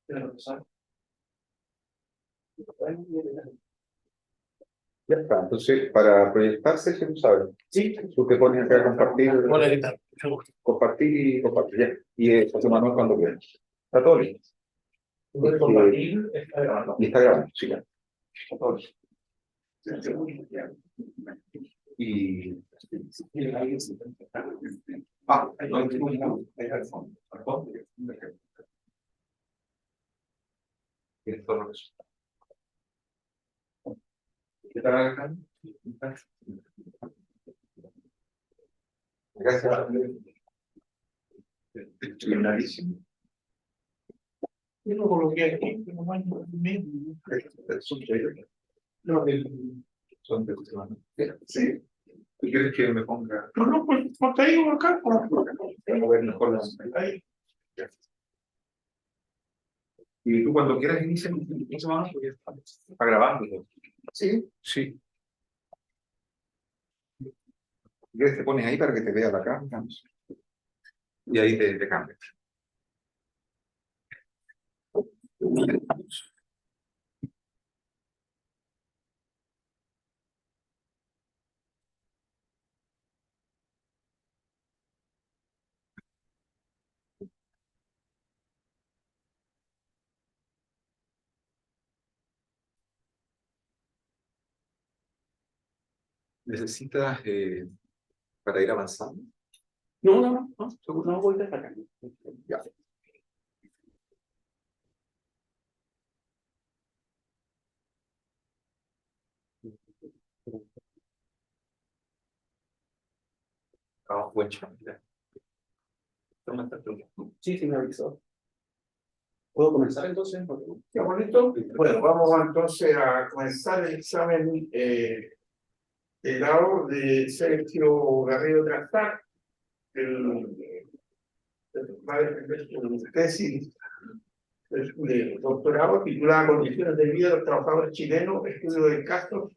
Ya está, entonces para proyectarse, ¿sí tú sabes? Sí. Tú te pones acá a compartir, Hola, ¿qué tal? Mucho gusto. compartir y compartir, ya. Y José Manuel cuando quieras. Está todo bien. Puedes compartir, está grabando. Y está grabando, sí, ya. Está todo bien. Y... ahí lo tengo, ahí al fondo. Al fondo. Y esto lo resulta. ¿Qué tal, Alejandro? Gracias. Clarísimo. Yo lo coloqué aquí, pero no hay medio. No, son de semana. Sí. ¿Tú quieres que me ponga? No, pues te digo acá. Tengo que ver mejor la... Ahí. Y tú cuando quieras inicia mi semana porque está grabando. Sí. Sí. Si quieres te pones ahí para que te vea la cámara. Y ahí te cambias. ¿Necesitas para ir avanzando? No voy a sacar. Ya. Ah, buen chamba. Sí, sí, me avisó. ¿Puedo comenzar entonces? ¿Está bonito? Bueno, vamos entonces a comenzar el examen de grado de Sergio Garrido Trastar, va a defender su tesis de doctorado titulada Condiciones de vida de los trabajadores chilenos, estudio de casos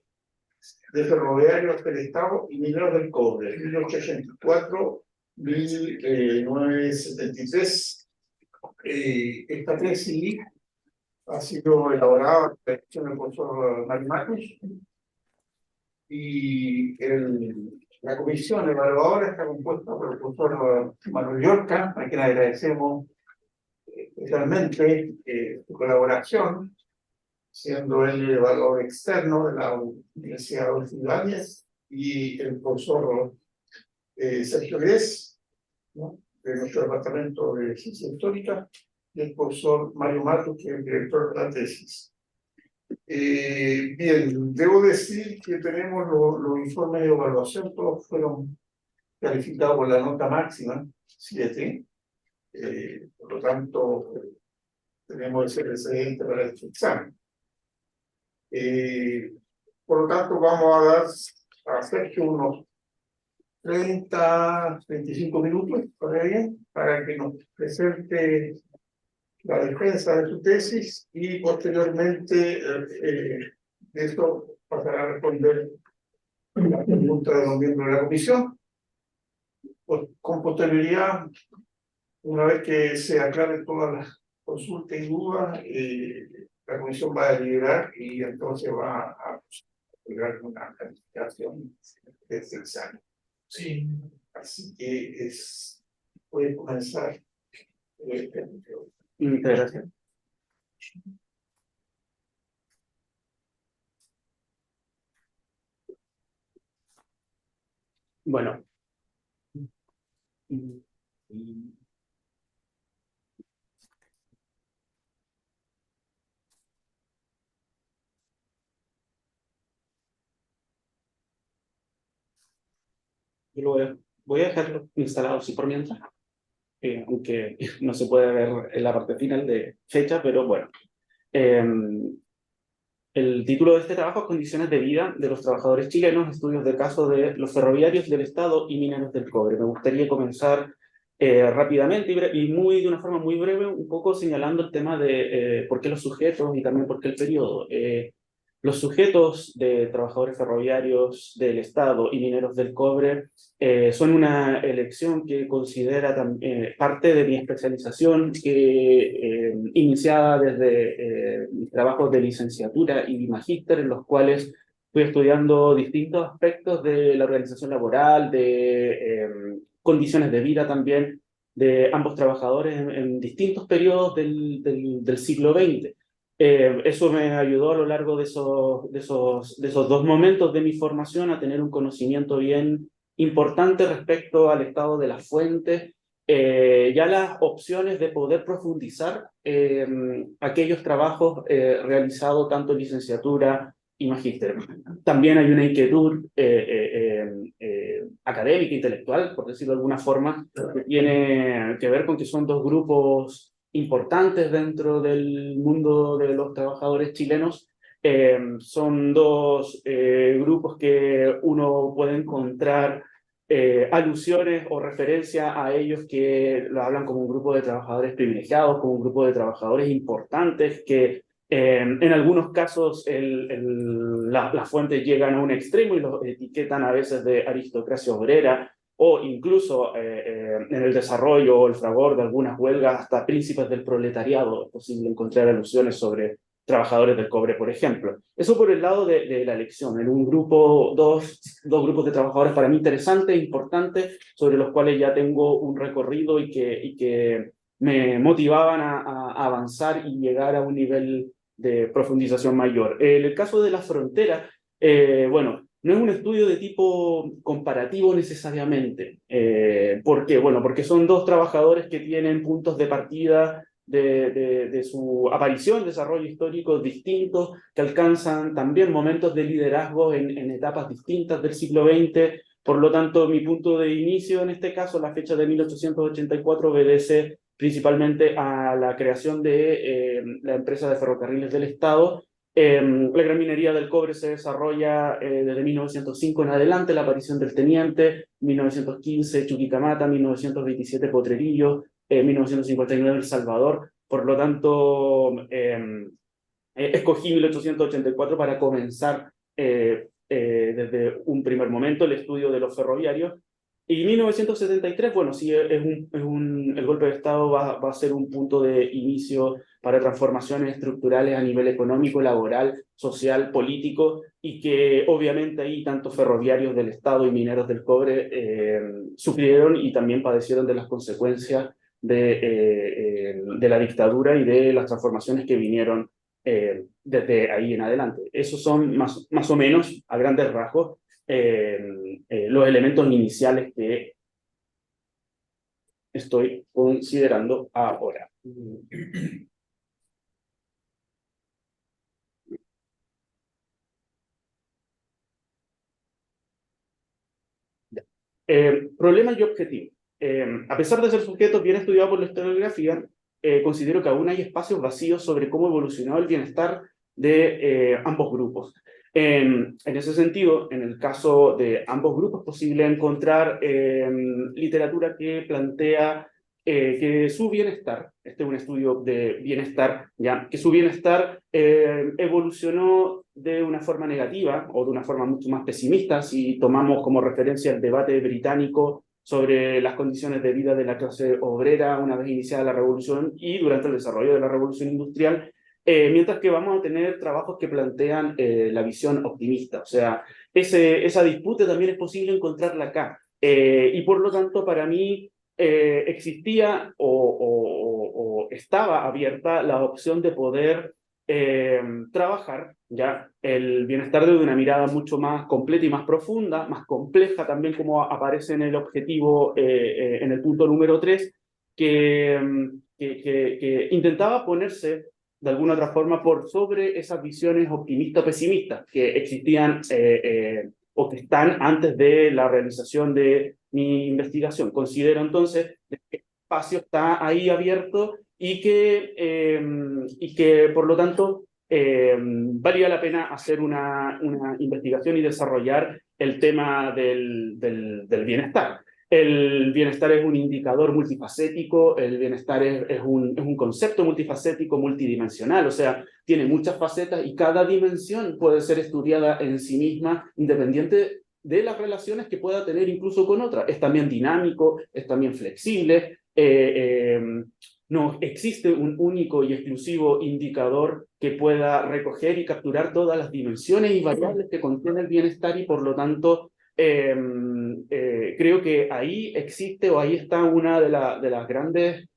de ferroviarios del Estado y mineros del cobre, 1884-1973. Esta tesis ha sido elaborada por la dirección del profesor Mario Matus y la comisión evaluadora está compuesta por el profesor Manuel Yorca, a quien agradecemos especialmente su colaboración, siendo él el evaluador externo de la Universidad de Adolfo Ibáñez, y el profesor Sergio Gres, ¿no?, de nuestro departamento de Ciencia Histórica, y el profesor Mario Matos, que es el director de la tesis. Bien, debo decir que tenemos los informes de evaluación, todos fueron calificados con la nota máxima, 7. Por lo tanto, tenemos ese precedente para este examen. Por lo tanto, vamos a dar a Sergio unos 35 minutos, ¿está bien?, para que nos presente la defensa de su tesis y posteriormente de esto pasará a responder la pregunta de los miembros de la comisión. Con posterioridad, una vez que se aclaren todas las consultas y dudas, la comisión va a deliberar y entonces va a lograr una calificación de este examen. Sí. Así que puede comenzar. Muchas gracias. Bueno. Yo voy a dejarlo instalado así por mientras, aunque no se puede ver en la parte final de fecha, pero bueno. El título de este trabajo es Condiciones de vida de los trabajadores chilenos, estudios de caso de los ferroviarios del Estado y mineros del cobre. Me gustaría comenzar rápidamente y de una forma muy breve, un poco señalando el tema de por qué los sujetos y también por qué el periodo. Los sujetos de trabajadores ferroviarios del Estado y mineros del cobre son una elección que considera parte de mi especialización iniciada desde mis trabajos de licenciatura y magíster, en los cuales fui estudiando distintos aspectos de la organización laboral, de condiciones de vida también de ambos trabajadores en distintos periodos del siglo XX. Eso me ayudó a lo largo de esos dos momentos de mi formación a tener un conocimiento bien importante respecto al estado de las fuentes, ya las opciones de poder profundizar aquellos trabajos realizados tanto en licenciatura y magíster. También hay una inquietud académica, intelectual, por decirlo de alguna forma, que tiene que ver con que son dos grupos importantes dentro del mundo de los trabajadores chilenos. Son dos grupos que uno puede encontrar alusiones o referencia a ellos que lo hablan como un grupo de trabajadores privilegiados, como un grupo de trabajadores importantes que en algunos casos las fuentes llegan a un extremo y los etiquetan a veces de aristocracia obrera, o incluso en el desarrollo o el fragor de algunas huelgas hasta príncipes del proletariado. Es posible encontrar alusiones sobre trabajadores del cobre, por ejemplo. Eso por el lado de la elección. En un grupo, dos grupos de trabajadores para mí interesantes, importantes, sobre los cuales ya tengo un recorrido y que me motivaban a avanzar y llegar a un nivel de profundización mayor. En el caso de la frontera, bueno, no es un estudio de tipo comparativo necesariamente. ¿Por qué? Bueno, porque son dos trabajadores que tienen puntos de partida de su aparición, desarrollo histórico distintos, que alcanzan también momentos de liderazgo en etapas distintas del siglo XX. Por lo tanto, mi punto de inicio en este caso, la fecha de 1884, obedece principalmente a la creación de la empresa de ferrocarriles del Estado. La gran minería del cobre se desarrolla desde 1905 en adelante, la aparición del teniente, 1915 Chuquicamata, 1927 Potrerillo, 1959 El Salvador. Por lo tanto, escogí 1884 para comenzar desde un primer momento el estudio de los ferroviarios. Y 1973, bueno, sí, el golpe de Estado va a ser un punto de inicio para transformaciones estructurales a nivel económico, laboral, social, político, y que obviamente ahí tanto ferroviarios del Estado y mineros del cobre sufrieron y también padecieron de las consecuencias de la dictadura y de las transformaciones que vinieron desde ahí en adelante. Esos son más o menos, a grandes rasgos, los elementos iniciales que estoy considerando ahora. Problema y objetivo. A pesar de ser sujetos bien estudiados por la historiografía, considero que aún hay espacios vacíos sobre cómo evolucionó el bienestar de ambos grupos. En ese sentido, en el caso de ambos grupos, es posible encontrar literatura que plantea que su bienestar, este es un estudio de bienestar, ya, que su bienestar evolucionó de una forma negativa o de una forma mucho más pesimista si tomamos como referencia el debate británico sobre las condiciones de vida de la clase obrera una vez iniciada la revolución y durante el desarrollo de la revolución industrial, mientras que vamos a tener trabajos que plantean la visión optimista. O sea, esa disputa también es posible encontrarla acá. Y por lo tanto, para mí existía o estaba abierta la opción de poder trabajar ya el bienestar desde una mirada mucho más completa y más profunda, más compleja también, como aparece en el objetivo, en el punto número 3, que intentaba ponerse de alguna otra forma por sobre esas visiones optimistas o pesimistas que existían o que están antes de la realización de mi investigación. Considero entonces que el espacio está ahí abierto y que por lo tanto valía la pena hacer una investigación y desarrollar el tema del bienestar. El bienestar es un indicador multifacético, el bienestar es un concepto multifacético, multidimensional, o sea, tiene muchas facetas y cada dimensión puede ser estudiada en sí misma, independiente de las relaciones que pueda tener incluso con otras. Es también dinámico, es también flexible, no existe un único y exclusivo indicador que pueda recoger y capturar todas las dimensiones y variables que contiene el bienestar y por lo tanto creo que ahí existe o ahí está una de las grandes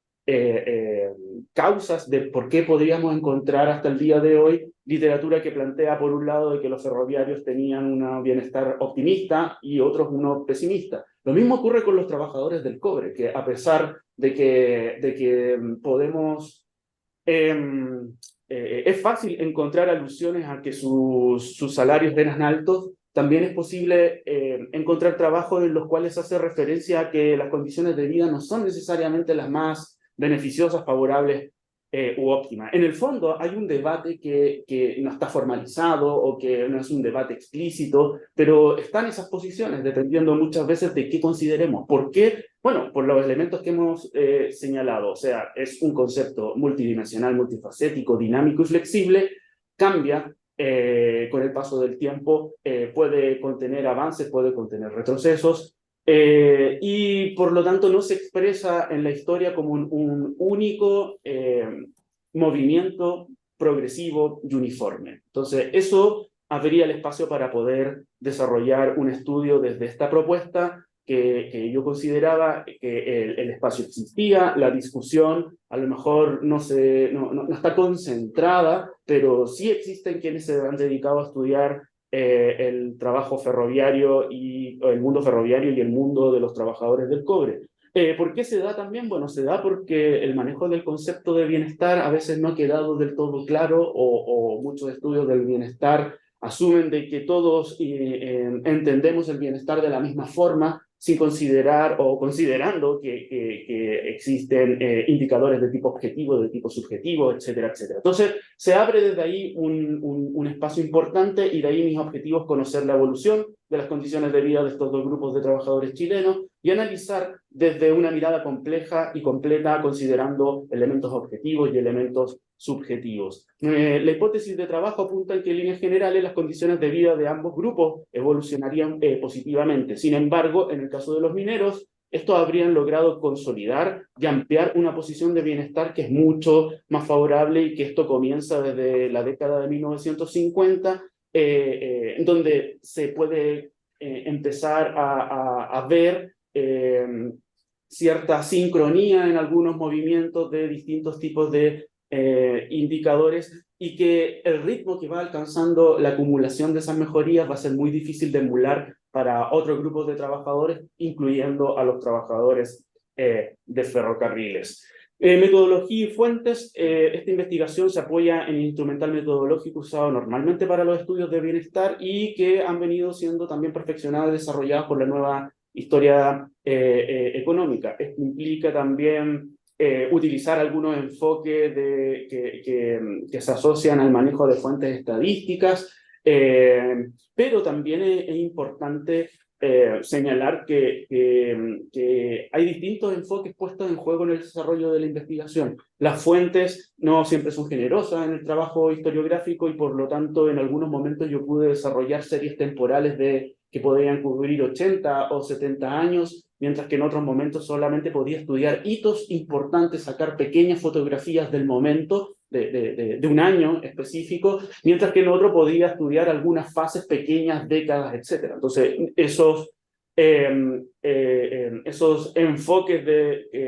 causas de por qué podríamos encontrar hasta el día de hoy literatura que plantea por un lado de que los ferroviarios tenían un bienestar optimista y otros uno pesimista. Lo mismo ocurre con los trabajadores del cobre, que a pesar de que podemos es fácil encontrar alusiones a que sus salarios eran altos, también es posible encontrar trabajos en los cuales hace referencia a que las condiciones de vida no son necesariamente las más beneficiosas, favorables u óptimas. En el fondo hay un debate que no está formalizado o que no es un debate explícito, pero están esas posiciones dependiendo muchas veces de qué consideremos. ¿Por qué? Bueno, por los elementos que hemos señalado, o sea, es un concepto multidimensional, multifacético, dinámico y flexible, cambia con el paso del tiempo, puede contener avances, puede contener retrocesos, y por lo tanto no se expresa en la historia como un único movimiento progresivo y uniforme. Entonces, eso abriría el espacio para poder desarrollar un estudio desde esta propuesta que yo consideraba que el espacio existía, la discusión a lo mejor no está concentrada, pero sí existen quienes se han dedicado a estudiar el trabajo ferroviario y el mundo ferroviario y el mundo de los trabajadores del cobre. ¿Por qué se da también? Bueno, se da porque el manejo del concepto de bienestar a veces no ha quedado del todo claro o muchos estudios del bienestar asumen de que todos entendemos el bienestar de la misma forma sin considerar o considerando que existen indicadores de tipo objetivo, de tipo subjetivo, etcétera, etcétera. Entonces, se abre desde ahí un espacio importante y de ahí mis objetivos conocer la evolución de las condiciones de vida de estos dos grupos de trabajadores chilenos y analizar desde una mirada compleja y completa, considerando elementos objetivos y elementos subjetivos. La hipótesis de trabajo apunta en que en líneas generales las condiciones de vida de ambos grupos evolucionarían positivamente. Sin embargo, en el caso de los mineros, estos habrían logrado consolidar y ampliar una posición de bienestar que es mucho más favorable y que esto comienza desde la década de 1950, donde se puede empezar a ver cierta sincronía en algunos movimientos de distintos tipos de indicadores y que el ritmo que va alcanzando la acumulación de esas mejorías va a ser muy difícil de emular para otros grupos de trabajadores, incluyendo a los trabajadores de ferrocarriles. Metodología y fuentes. Esta investigación se apoya en el instrumental metodológico usado normalmente para los estudios de bienestar y que han venido siendo también perfeccionadas y desarrolladas por la nueva historia económica. Esto implica también utilizar algunos enfoques que se asocian al manejo de fuentes estadísticas, pero también es importante señalar que hay distintos enfoques puestos en juego en el desarrollo de la investigación. Las fuentes no siempre son generosas en el trabajo historiográfico y por lo tanto en algunos momentos yo pude desarrollar series temporales que podían cubrir 80 o 70 años, mientras que en otros momentos solamente podía estudiar hitos importantes, sacar pequeñas fotografías del momento, de un año específico, mientras que en otro podía estudiar algunas fases pequeñas, décadas, etc. Entonces, esos enfoques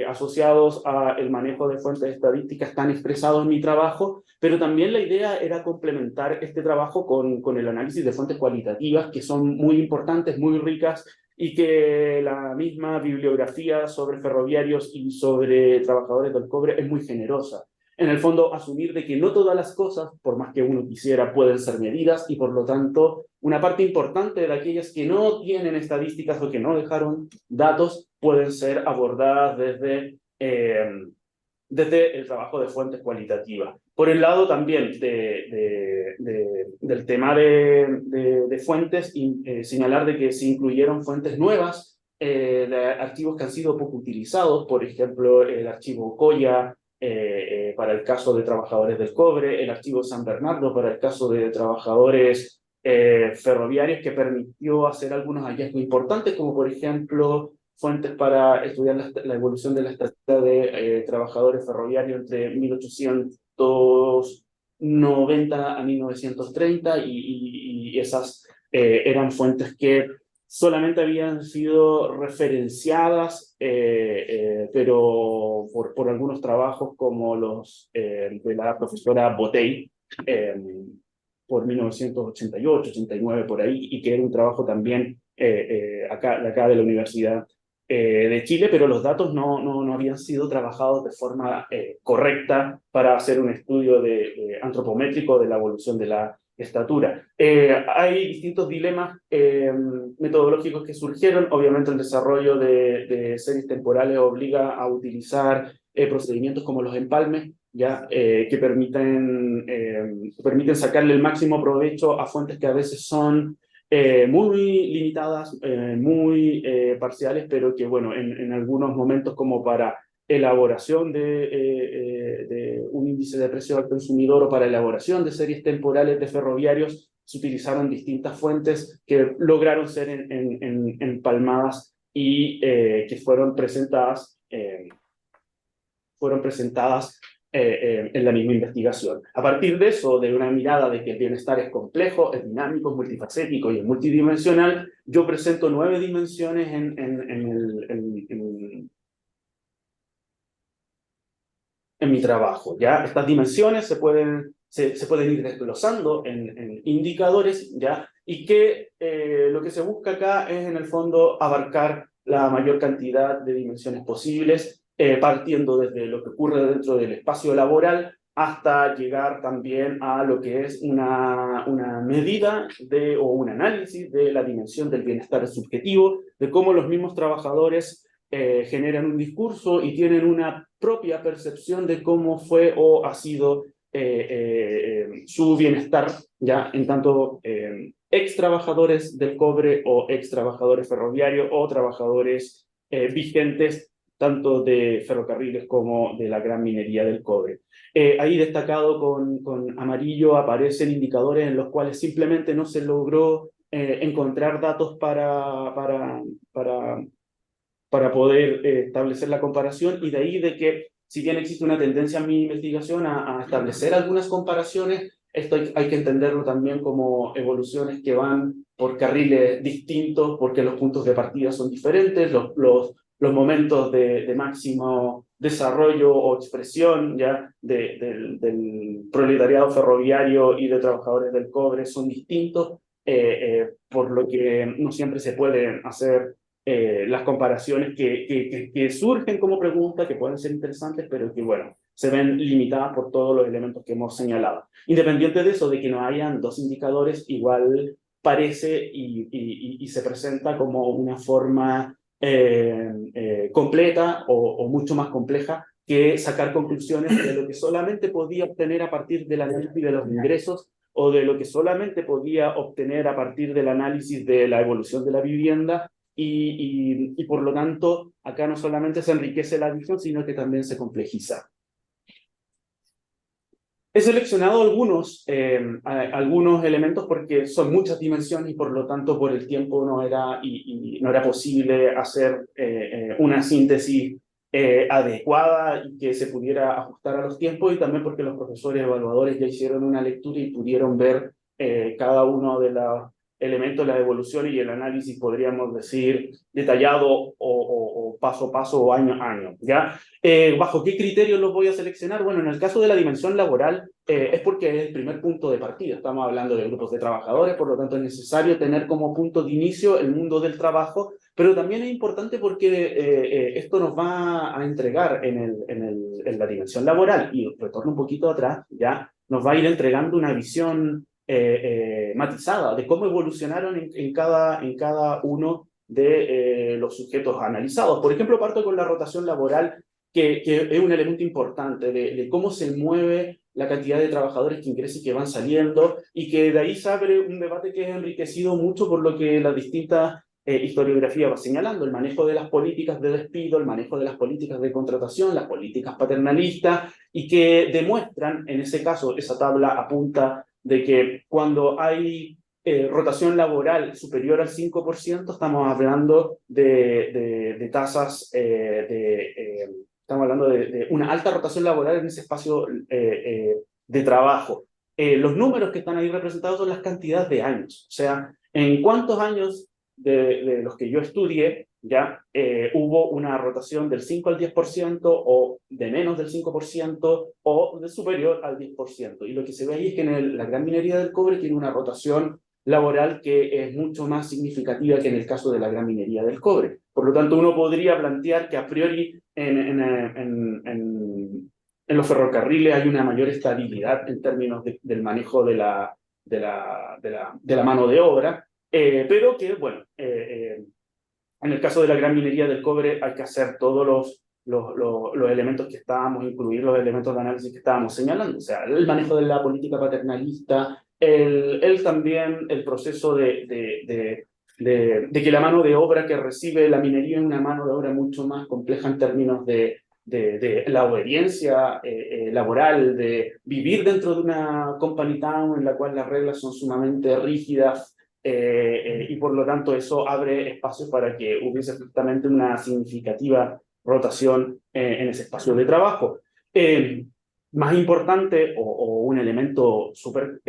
asociados al manejo de fuentes estadísticas están expresados en mi trabajo, pero también la idea era complementar este trabajo con el análisis de fuentes cualitativas, que son muy importantes, muy ricas, y que la misma bibliografía sobre ferroviarios y sobre trabajadores del cobre es muy generosa. En el fondo, asumir de que no todas las cosas, por más que uno quisiera, pueden ser medidas y por lo tanto una parte importante de aquellas que no tienen estadísticas o que no dejaron datos pueden ser abordadas desde el trabajo de fuentes cualitativas. Por el lado también del tema de fuentes, señalar de que se incluyeron fuentes nuevas de archivos que han sido poco utilizados, por ejemplo, el archivo Coya para el caso de trabajadores del cobre, el archivo San Bernardo para el caso de trabajadores ferroviarios, que permitió hacer algunos hallazgos importantes, como por ejemplo fuentes para estudiar la evolución de la estatura de trabajadores ferroviarios entre 1890 a 1930, y esas eran fuentes que solamente habían sido referenciadas, pero por algunos trabajos como los de la profesora Botey, por 1988, 89, por ahí, y que era un trabajo también de acá de la Universidad de Chile, pero los datos no habían sido trabajados de forma correcta para hacer un estudio antropométrico de la evolución de la estatura. Hay distintos dilemas metodológicos que surgieron. Obviamente el desarrollo de series temporales obliga a utilizar procedimientos como los empalmes, ya que permiten sacarle el máximo provecho a fuentes que a veces son muy limitadas, muy parciales, pero que, bueno, en algunos momentos, como para elaboración de un índice de precio al consumidor o para elaboración de series temporales de ferroviarios, se utilizaron distintas fuentes que lograron ser empalmadas y que fueron presentadas en la misma investigación. A partir de eso, de una mirada de que el bienestar es complejo, es dinámico, es multifacético y es multidimensional, yo presento 9 dimensiones en mi trabajo. ¿Ya? Estas dimensiones se pueden ir desglosando en indicadores, ¿ya? Y que lo que se busca acá es, en el fondo, abarcar la mayor cantidad de dimensiones posibles, partiendo desde lo que ocurre dentro del espacio laboral hasta llegar también a lo que es una medida o un análisis de la dimensión del bienestar subjetivo, de cómo los mismos trabajadores generan un discurso y tienen una propia percepción de cómo fue o ha sido su bienestar, ya en tanto ex trabajadores del cobre o ex trabajadores ferroviarios o trabajadores vigentes tanto de ferrocarriles como de la gran minería del cobre. Ahí destacado con amarillo aparecen indicadores en los cuales simplemente no se logró encontrar datos para poder establecer la comparación, y de ahí de que, si bien existe una tendencia en mi investigación a establecer algunas comparaciones, esto hay que entenderlo también como evoluciones que van por carriles distintos, porque los puntos de partida son diferentes, los momentos de máximo desarrollo o expresión ya del proletariado ferroviario y de trabajadores del cobre son distintos, por lo que no siempre se pueden hacer las comparaciones que surgen como pregunta, que pueden ser interesantes, pero que, bueno, se ven limitadas por todos los elementos que hemos señalado. Independiente de eso, de que no hayan 2 indicadores, igual parece y se presenta como una forma completa o mucho más compleja que sacar conclusiones de lo que solamente podía obtener a partir del análisis de los ingresos, o de lo que solamente podía obtener a partir del análisis de la evolución de la vivienda, y por lo tanto acá no solamente se enriquece la visión, sino que también se complejiza. He seleccionado algunos elementos porque son muchas dimensiones y por lo tanto por el tiempo no era posible hacer una síntesis adecuada y que se pudiera ajustar a los tiempos, y también porque los profesores evaluadores ya hicieron una lectura y pudieron ver cada uno de los elementos, la evolución y el análisis, podríamos decir, detallado o paso a paso o año a año, ¿ya? ¿Bajo qué criterios los voy a seleccionar? Bueno, en el caso de la dimensión laboral, es porque es el primer punto de partida. Estamos hablando de grupos de trabajadores, por lo tanto es necesario tener como punto de inicio el mundo del trabajo, pero también es importante porque esto nos va a entregar en la dimensión laboral, y retorno un poquito atrás, ya nos va a ir entregando una visión matizada de cómo evolucionaron en cada uno de los sujetos analizados. Por ejemplo, parto con la rotación laboral, que es un elemento importante de cómo se mueve la cantidad de trabajadores que ingresan y que van saliendo, y que de ahí se abre un debate que es enriquecido mucho por lo que las distintas historiografía va señalando, el manejo de las políticas de despido, el manejo de las políticas de contratación, las políticas paternalistas, y que demuestran, en ese caso, esa tabla apunta de que cuando hay rotación laboral superior al 5%, estamos hablando de tasas estamos hablando de una alta rotación laboral en ese espacio de trabajo. Los números que están ahí representados son las cantidades de años, o sea, en cuántos años de los que yo estudié ya hubo una rotación del 5 al 10% o de menos del 5% o de superior al 10%. Y lo que se ve ahí es que en la gran minería del cobre tiene una rotación laboral que es mucho más significativa que en el caso de la gran minería del cobre. Por lo tanto, uno podría plantear que a priori en los ferrocarriles hay una mayor estabilidad en términos del manejo de la mano de obra, pero que, bueno, en el caso de la gran minería del cobre hay que hacer todos los elementos que estábamos, incluir los elementos de análisis que estábamos señalando, o sea, el manejo de la política paternalista, también el proceso de que la mano de obra que recibe la minería es una mano de obra mucho más compleja en términos de la obediencia laboral, de vivir dentro de una company town en la cual las reglas son sumamente rígidas, y por lo tanto eso abre espacio para que hubiese justamente una significativa rotación en ese espacio de trabajo. Más importante o un elemento súper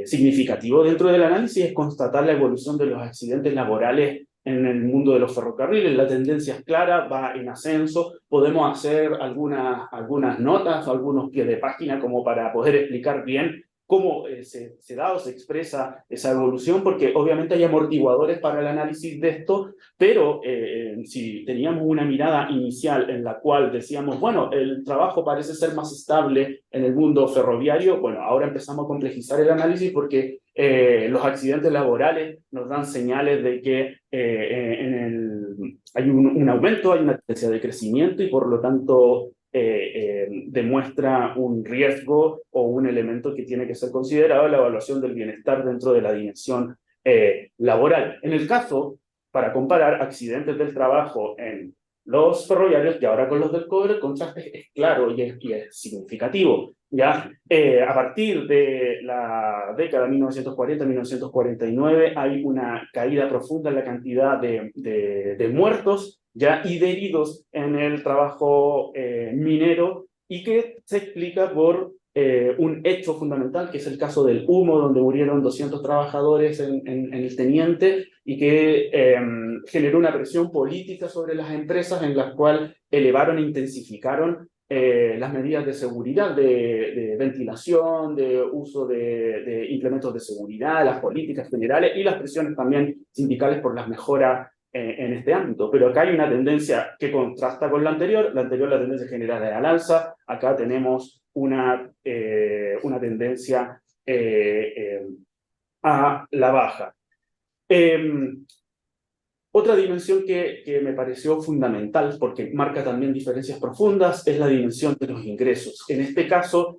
significativo dentro del análisis es constatar la evolución de los accidentes laborales en el mundo de los ferrocarriles. La tendencia es clara, va en ascenso. Podemos hacer algunas notas, algunos pies de página como para poder explicar bien cómo se da o se expresa esa evolución, porque obviamente hay amortiguadores para el análisis de esto, pero si teníamos una mirada inicial en la cual decíamos, bueno, el trabajo parece ser más estable en el mundo ferroviario, bueno, ahora empezamos a complejizar el análisis porque los accidentes laborales nos dan señales de que hay un aumento, hay una tendencia de crecimiento y por lo tanto demuestra un riesgo o un elemento que tiene que ser considerado en la evaluación del bienestar dentro de la dimensión laboral. En el caso, para comparar accidentes del trabajo en los ferroviarios y ahora con los del cobre, el contraste es claro y es significativo. ¿Ya? A partir de la década 1940-1949 hay una caída profunda en la cantidad de muertos ya y de heridos en el trabajo minero, y que se explica por un hecho fundamental, que es el caso del humo, donde murieron 200 trabajadores en el Teniente, y que generó una presión política sobre las empresas en las cuales elevaron e intensificaron las medidas de seguridad, de ventilación, de uso de implementos de seguridad, las políticas generales y las presiones también sindicales por las mejoras en este ámbito. Pero acá hay una tendencia que contrasta con la anterior, la tendencia general era al alza, acá tenemos una tendencia a la baja. Otra dimensión que me pareció fundamental, porque marca también diferencias profundas, es la dimensión de los ingresos. En este caso,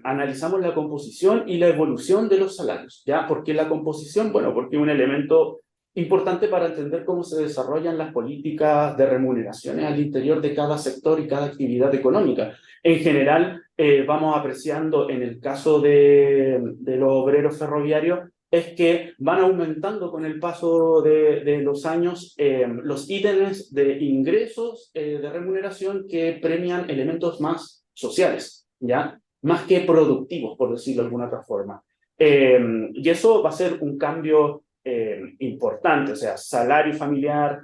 analizamos la composición y la evolución de los salarios. ¿Ya? ¿Por qué la composición? Bueno, porque es un elemento importante para entender cómo se desarrollan las políticas de remuneraciones al interior de cada sector y cada actividad económica. En general, vamos apreciando en el caso de los obreros ferroviarios, es que van aumentando con el paso de los años los ítems de ingresos de remuneración que premian elementos más sociales, ¿ya? Más que productivos, por decirlo de alguna otra forma. Y eso va a ser un cambio importante, o sea, salario familiar,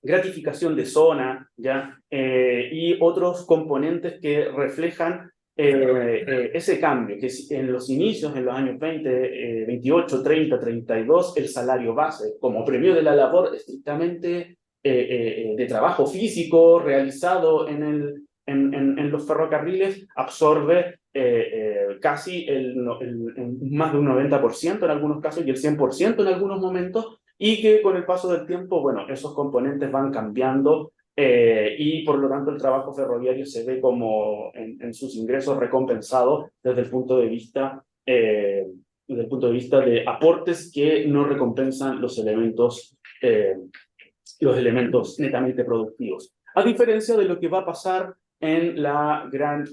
gratificación de zona, ¿ya? Y otros componentes que reflejan ese cambio, que en los inicios, en los años 20, 28, 30, 32, el salario base, como premio de la labor estrictamente de trabajo físico realizado en los ferrocarriles, absorbe casi más de un 90% en algunos casos y el 100% en algunos momentos, y que con el paso del tiempo, bueno, esos componentes van cambiando. Y por lo tanto el trabajo ferroviario se ve como en sus ingresos recompensado desde el punto de vista desde el punto de vista de aportes que no recompensan los elementos netamente productivos. A diferencia de lo que va a pasar en la gran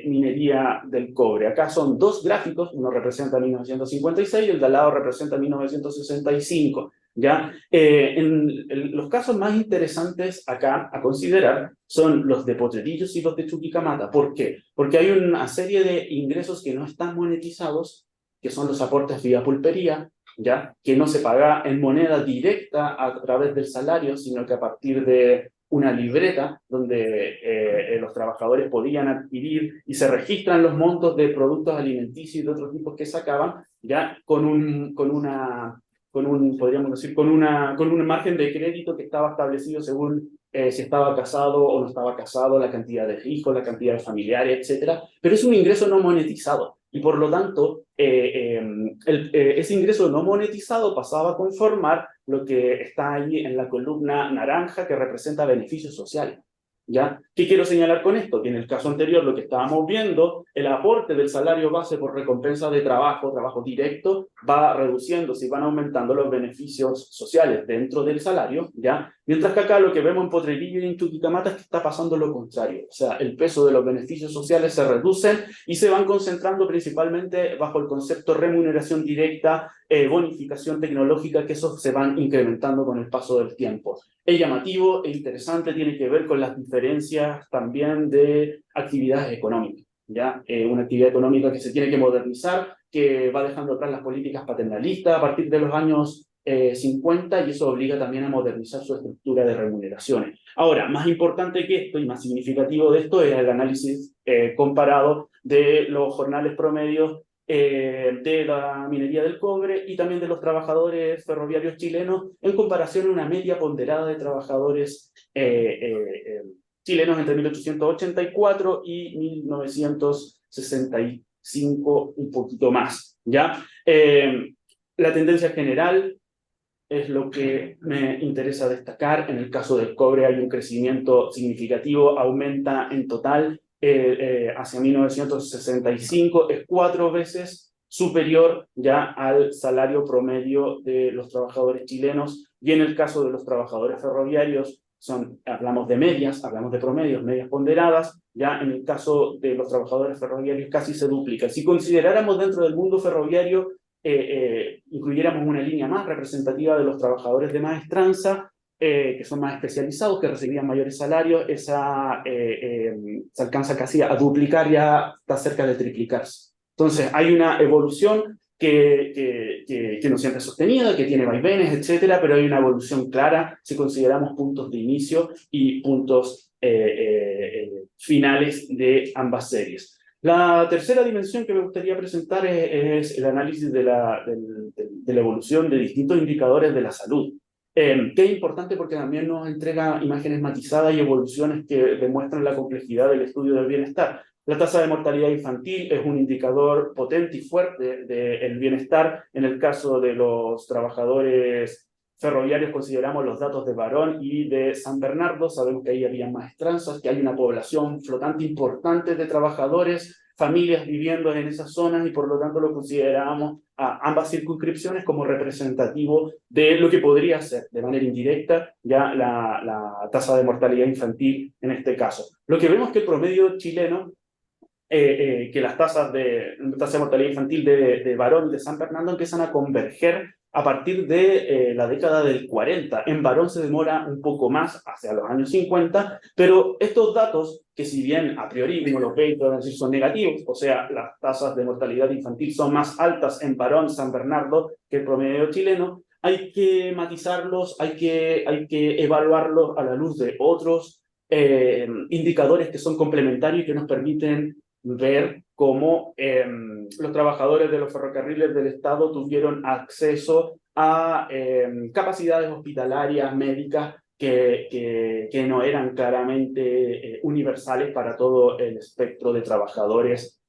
minería del cobre. Acá son dos gráficos, uno representa 1956 y el de al lado representa 1965. ¿Ya? Los casos más interesantes acá a considerar son los de Potrerillos y los de Chuquicamata. ¿Por qué? Porque hay una serie de ingresos que no están monetizados, que son los aportes vía pulpería, ¿ya? Que no se paga en moneda directa a través del salario, sino que a partir de una libreta donde los trabajadores podían adquirir y se registran los montos de productos alimenticios y de otros tipos que sacaban, ya con un margen de crédito que estaba establecido según si estaba casado o no estaba casado, la cantidad de hijos, la cantidad de familiares, etc. Pero es un ingreso no monetizado y por lo tanto ese ingreso no monetizado pasaba a conformar lo que está ahí en la columna naranja que representa beneficios sociales. ¿Ya? ¿Qué quiero señalar con esto? Que en el caso anterior lo que estábamos viendo, el aporte del salario base por recompensa de trabajo directo, va reduciéndose y van aumentando los beneficios sociales dentro del salario, ¿ya? Mientras que acá lo que vemos en Potrerillo y en Chuquicamata es que está pasando lo contrario. O sea, el peso de los beneficios sociales se reducen y se van concentrando principalmente bajo el concepto remuneración directa, bonificación tecnológica, que esos se van incrementando con el paso del tiempo. Es llamativo e interesante, tiene que ver con las diferencias también de actividades económicas, ¿ya? Una actividad económica que se tiene que modernizar, que va dejando atrás las políticas paternalistas a partir de los años 50 y eso obliga también a modernizar su estructura de remuneraciones. Ahora, más importante que esto y más significativo de esto es el análisis comparado de los jornales promedios de la minería del cobre y también de los trabajadores ferroviarios chilenos en comparación a una media ponderada de trabajadores chilenos entre 1884 y 1965, un poquito más, ¿ya? La tendencia general es lo que me interesa destacar. En el caso del cobre hay un crecimiento significativo, aumenta en total hacia 1965, es 4 veces superior ya al salario promedio de los trabajadores chilenos, y en el caso de los trabajadores ferroviarios hablamos de medias, hablamos de promedios, medias ponderadas, ya en el caso de los trabajadores ferroviarios casi se duplica. Si consideráramos dentro del mundo ferroviario incluyéramos una línea más representativa de los trabajadores de maestranza, que son más especializados, que recibían mayores salarios, esa se alcanza casi a duplicar, ya está cerca de triplicarse. Entonces hay una evolución que no siempre es sostenida, que tiene vaivenes, etcétera, pero hay una evolución clara si consideramos puntos de inicio y puntos finales de ambas series. La tercera dimensión que me gustaría presentar es el análisis de la evolución de distintos indicadores de la salud, que es importante porque también nos entrega imágenes matizadas y evoluciones que demuestran la complejidad del estudio del bienestar. La tasa de mortalidad infantil es un indicador potente y fuerte del bienestar. En el caso de los trabajadores ferroviarios consideramos los datos de Barón y de San Bernardo, sabemos que ahí había maestranzas, que hay una población flotante importante de trabajadores, familias viviendo en esas zonas y por lo tanto lo consideramos a ambas circunscripciones como representativo de lo que podría ser de manera indirecta ya la tasa de mortalidad infantil en este caso. Lo que vemos es que el promedio chileno que las tasas de mortalidad infantil de Barón y de San Bernardo empiezan a converger a partir de la década del 40. En Barón se demora un poco más, hacia los años 50, pero estos datos, que si bien a priori uno los ve y pueden decir son negativos, o sea, las tasas de mortalidad infantil son más altas en Barón, San Bernardo, que el promedio chileno, hay que matizarlos, hay que evaluarlos a la luz de otros indicadores que son complementarios y que nos permiten ver cómo los trabajadores de los ferrocarriles del Estado tuvieron acceso a capacidades hospitalarias, médicas, que no eran claramente universales para todo el espectro de trabajadores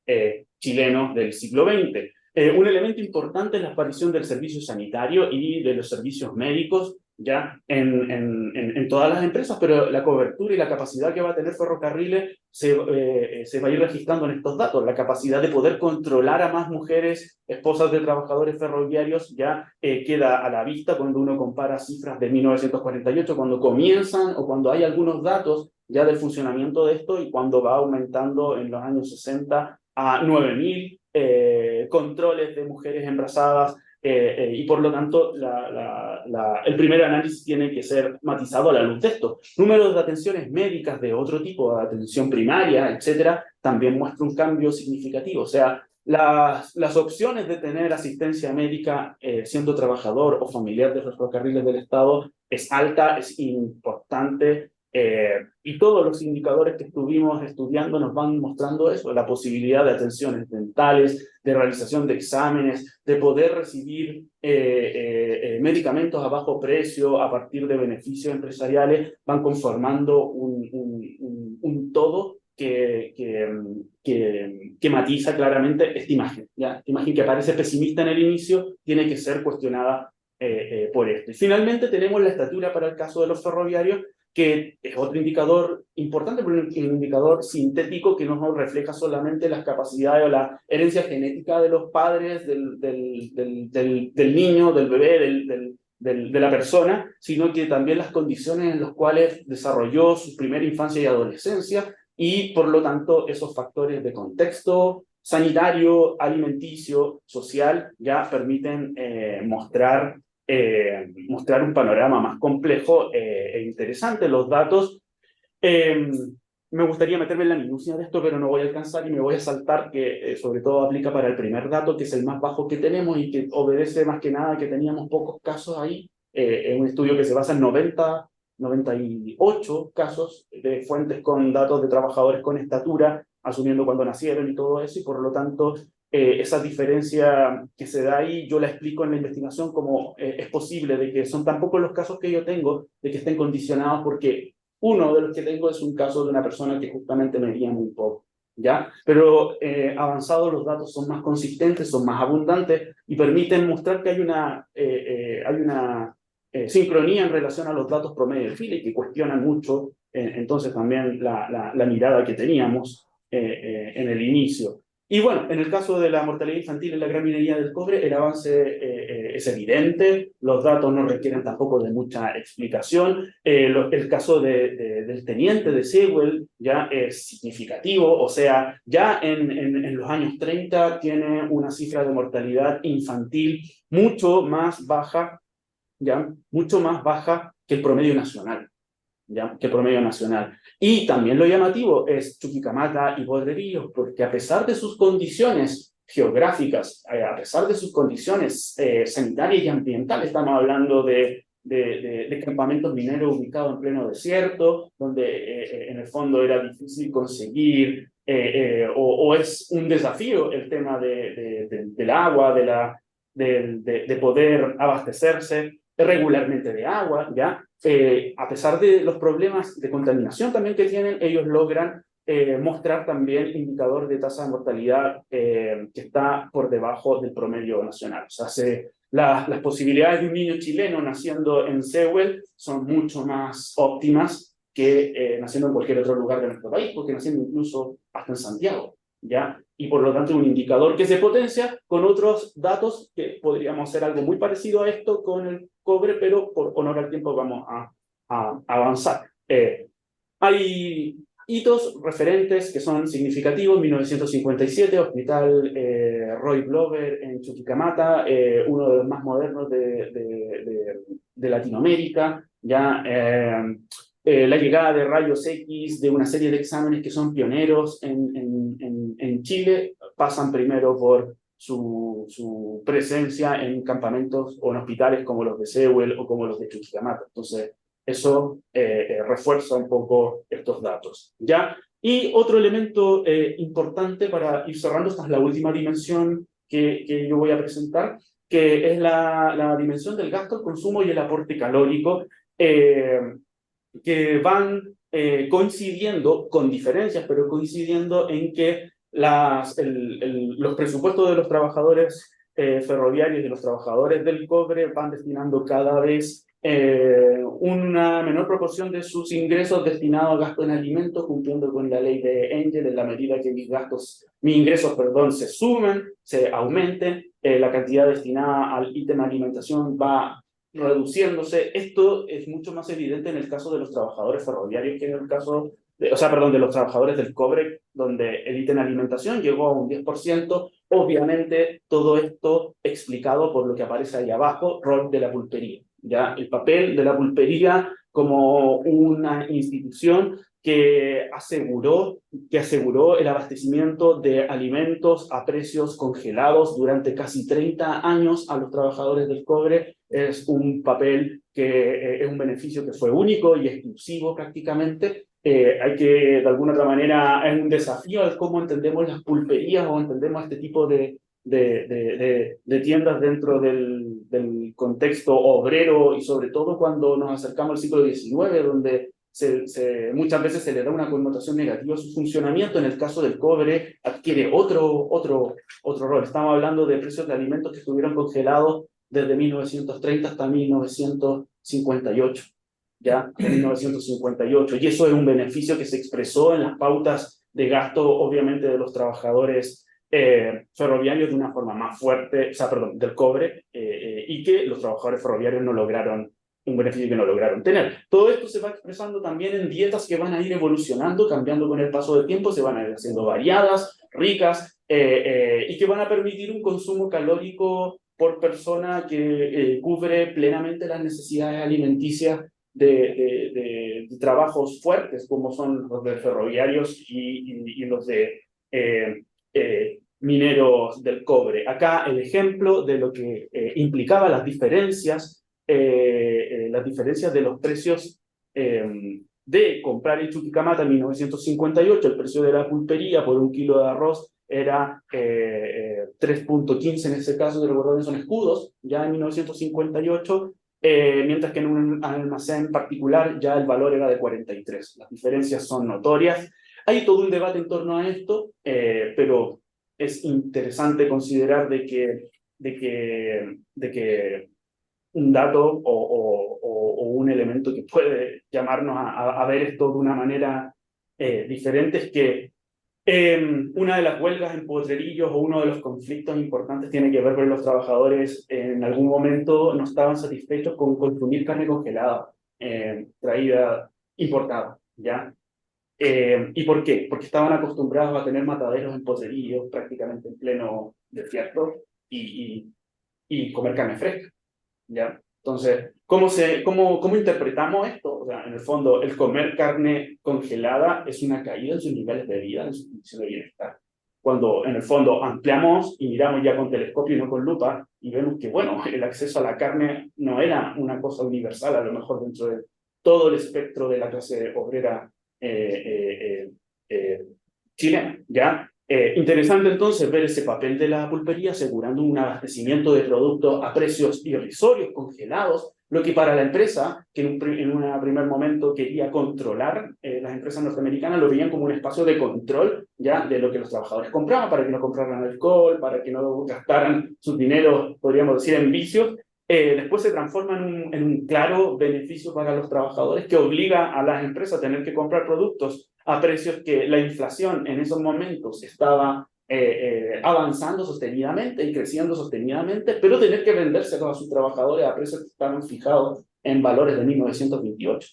chilenos del siglo XX. Un elemento importante es la aparición del servicio sanitario y de los servicios médicos ya en todas las empresas, pero la cobertura y la capacidad que va a tener Ferrocarriles se va a ir registrando en estos datos. La capacidad de poder controlar a más mujeres, esposas de trabajadores ferroviarios, ya queda a la vista cuando uno compara cifras de 1948, cuando comienzan o cuando hay algunos datos ya del funcionamiento de esto y cuando va aumentando en los años 60 a 9.000 controles de mujeres embarazadas, y por lo tanto el primer análisis tiene que ser matizado a la luz de esto. Números de atenciones médicas de otro tipo, de atención primaria, etcétera, también muestra un cambio significativo. O sea, las opciones de tener asistencia médica siendo trabajador o familiar de los ferrocarriles del Estado es alta, es importante. Y todos los indicadores que estuvimos estudiando nos van mostrando eso, la posibilidad de atenciones dentales, de realización de exámenes, de poder recibir medicamentos a bajo precio a partir de beneficios empresariales, van conformando un todo que matiza claramente esta imagen. ¿Ya? Esta imagen que parece pesimista en el inicio tiene que ser cuestionada por esto. Y finalmente tenemos la estatura para el caso de los ferroviarios, que es otro indicador importante, pero un indicador sintético que no refleja solamente las capacidades o la herencia genética de los padres, del niño, del bebé, de la persona, sino que también las condiciones en las cuales desarrolló su primera infancia y adolescencia, y por lo tanto esos factores de contexto sanitario, alimenticio, social, ya permiten mostrar un panorama más complejo e interesante. Los datos, me gustaría meterme en la minucia de esto, pero no voy a alcanzar y me voy a saltar, que sobre todo aplica para el primer dato, que es el más bajo que tenemos y que obedece más que nada que teníamos pocos casos ahí. Es un estudio que se basa en 98 casos de fuentes con datos de trabajadores con estatura, asumiendo cuando nacieron y todo eso, y por lo tanto esa diferencia que se da ahí, yo la explico en la investigación como es posible de que son tan pocos los casos que yo tengo de que estén condicionados, porque uno de los que tengo es un caso de una persona que justamente medía muy poco, ¿ya? Pero avanzados los datos son más consistentes, son más abundantes y permiten mostrar que hay una sincronía en relación a los datos promedio del FILE, que cuestionan mucho entonces también la mirada que teníamos en el inicio. Y bueno, en el caso de la mortalidad infantil en la gran minería del cobre, el avance es evidente, los datos no requieren tampoco de mucha explicación. El caso del teniente de Sewell ya es significativo, o sea, ya en los años 30 tiene una cifra de mortalidad infantil mucho más baja, ya, mucho más baja que el promedio nacional. ¿Ya? Que el promedio nacional. Y también lo llamativo es Chuquicamata y Potrerillos, porque a pesar de sus condiciones geográficas, a pesar de sus condiciones sanitarias y ambientales, estamos hablando de campamentos mineros ubicados en pleno desierto, donde en el fondo era difícil conseguir, o es un desafío el tema del agua, de poder abastecerse regularmente de agua, ¿ya? A pesar de los problemas de contaminación también que tienen, ellos logran mostrar también indicador de tasa de mortalidad que está por debajo del promedio nacional. O sea, las posibilidades de un niño chileno naciendo en Sewell son mucho más óptimas que naciendo en cualquier otro lugar de nuestro país, porque naciendo incluso hasta en Santiago, ¿ya? Y por lo tanto un indicador que se potencia con otros datos que podríamos hacer algo muy parecido a esto con el cobre, pero por honor al tiempo vamos a avanzar. Hay hitos referentes que son significativos. 1957, Hospital Roy Glover en Chuquicamata, uno de los más modernos de Latinoamérica, ya la llegada de rayos X, de una serie de exámenes que son pioneros en Chile, pasan primero por su presencia en campamentos o en hospitales como los de Sewell o como los de Chuquicamata. Entonces, eso refuerza un poco estos datos, ¿ya? Y otro elemento importante para ir cerrando, esta es la última dimensión que yo voy a presentar, que es la dimensión del gasto, el consumo y el aporte calórico, que van coincidiendo, con diferencias, pero coincidiendo en que los presupuestos de los trabajadores ferroviarios y los trabajadores del cobre van destinando cada vez una menor proporción de sus ingresos destinado a gasto en alimentos, cumpliendo con la ley de Engel, en la medida que mis ingresos, se sumen, se aumenten, la cantidad destinada al ítem alimentación va reduciéndose. Esto es mucho más evidente en el caso de los trabajadores ferroviarios que en el caso de los trabajadores del cobre, donde el ítem alimentación llegó a un 10%. Obviamente, todo esto explicado por lo que aparece ahí abajo, rol de la pulpería. ¿Ya? El papel de la pulpería como una institución que aseguró el abastecimiento de alimentos a precios congelados durante casi 30 años a los trabajadores del cobre. Es un papel que es un beneficio que fue único y exclusivo prácticamente. Hay que, de alguna otra manera, es un desafío al cómo entendemos las pulperías o entendemos este tipo de tiendas dentro del contexto obrero, y sobre todo cuando nos acercamos al siglo XIX, donde muchas veces se le da una connotación negativa a su funcionamiento. En el caso del cobre adquiere otro rol. Estamos hablando de precios de alimentos que estuvieron congelados desde 1930 hasta 1958. ¿Ya? En 1958. Y eso es un beneficio que se expresó en las pautas de gasto, obviamente, de los trabajadores ferroviarios de una forma más fuerte, del cobre, y que los trabajadores ferroviarios no lograron, un beneficio que no lograron tener. Todo esto se va expresando también en dietas que van a ir evolucionando, cambiando con el paso del tiempo, se van a ir haciendo variadas, ricas, y que van a permitir un consumo calórico por persona que cubre plenamente las necesidades alimenticias de trabajos fuertes, como son los de ferroviarios y los de mineros del cobre. Acá el ejemplo de lo que implicaba las diferencias de los precios de comprar en Chuquicamata en 1958. El precio de la pulpería por un kilo de arroz era 3.15 en ese caso, de recuerdo, son escudos, ya en 1958, mientras que en un almacén particular ya el valor era de 43. Las diferencias son notorias. Hay todo un debate en torno a esto, pero es interesante considerar de que un dato o un elemento que puede llamarnos a ver esto de una manera diferente es que una de las huelgas en Potrerillos o uno de los conflictos importantes tiene que ver con los trabajadores en algún momento no estaban satisfechos con consumir carne congelada, traída, importada, ¿ya? ¿Y por qué? Porque estaban acostumbrados a tener mataderos en Potrerillos prácticamente en pleno desierto y comer carne fresca, ¿ya? Entonces, ¿cómo interpretamos esto? O sea, en el fondo, el comer carne congelada es una caída en sus niveles de vida, en su condición de bienestar. Cuando, en el fondo, ampliamos y miramos ya con telescopio y no con lupa, y vemos que, bueno, el acceso a la carne no era una cosa universal, a lo mejor dentro de todo el espectro de la clase obrera chilena, ¿ya? Interesante entonces ver ese papel de la pulpería asegurando un abastecimiento de productos a precios irrisorios, congelados, lo que para la empresa, que en un primer momento quería controlar, las empresas norteamericanas lo veían como un espacio de control, ¿ya? De lo que los trabajadores compraban, para que no compraran alcohol, para que no gastaran sus dineros, podríamos decir, en vicios. Después se transforma en un claro beneficio para los trabajadores que obliga a las empresas a tener que comprar productos a precios que la inflación en esos momentos estaba avanzando sostenidamente y creciendo sostenidamente, pero tener que vendérselos a sus trabajadores a precios que estaban fijados en valores de 1928.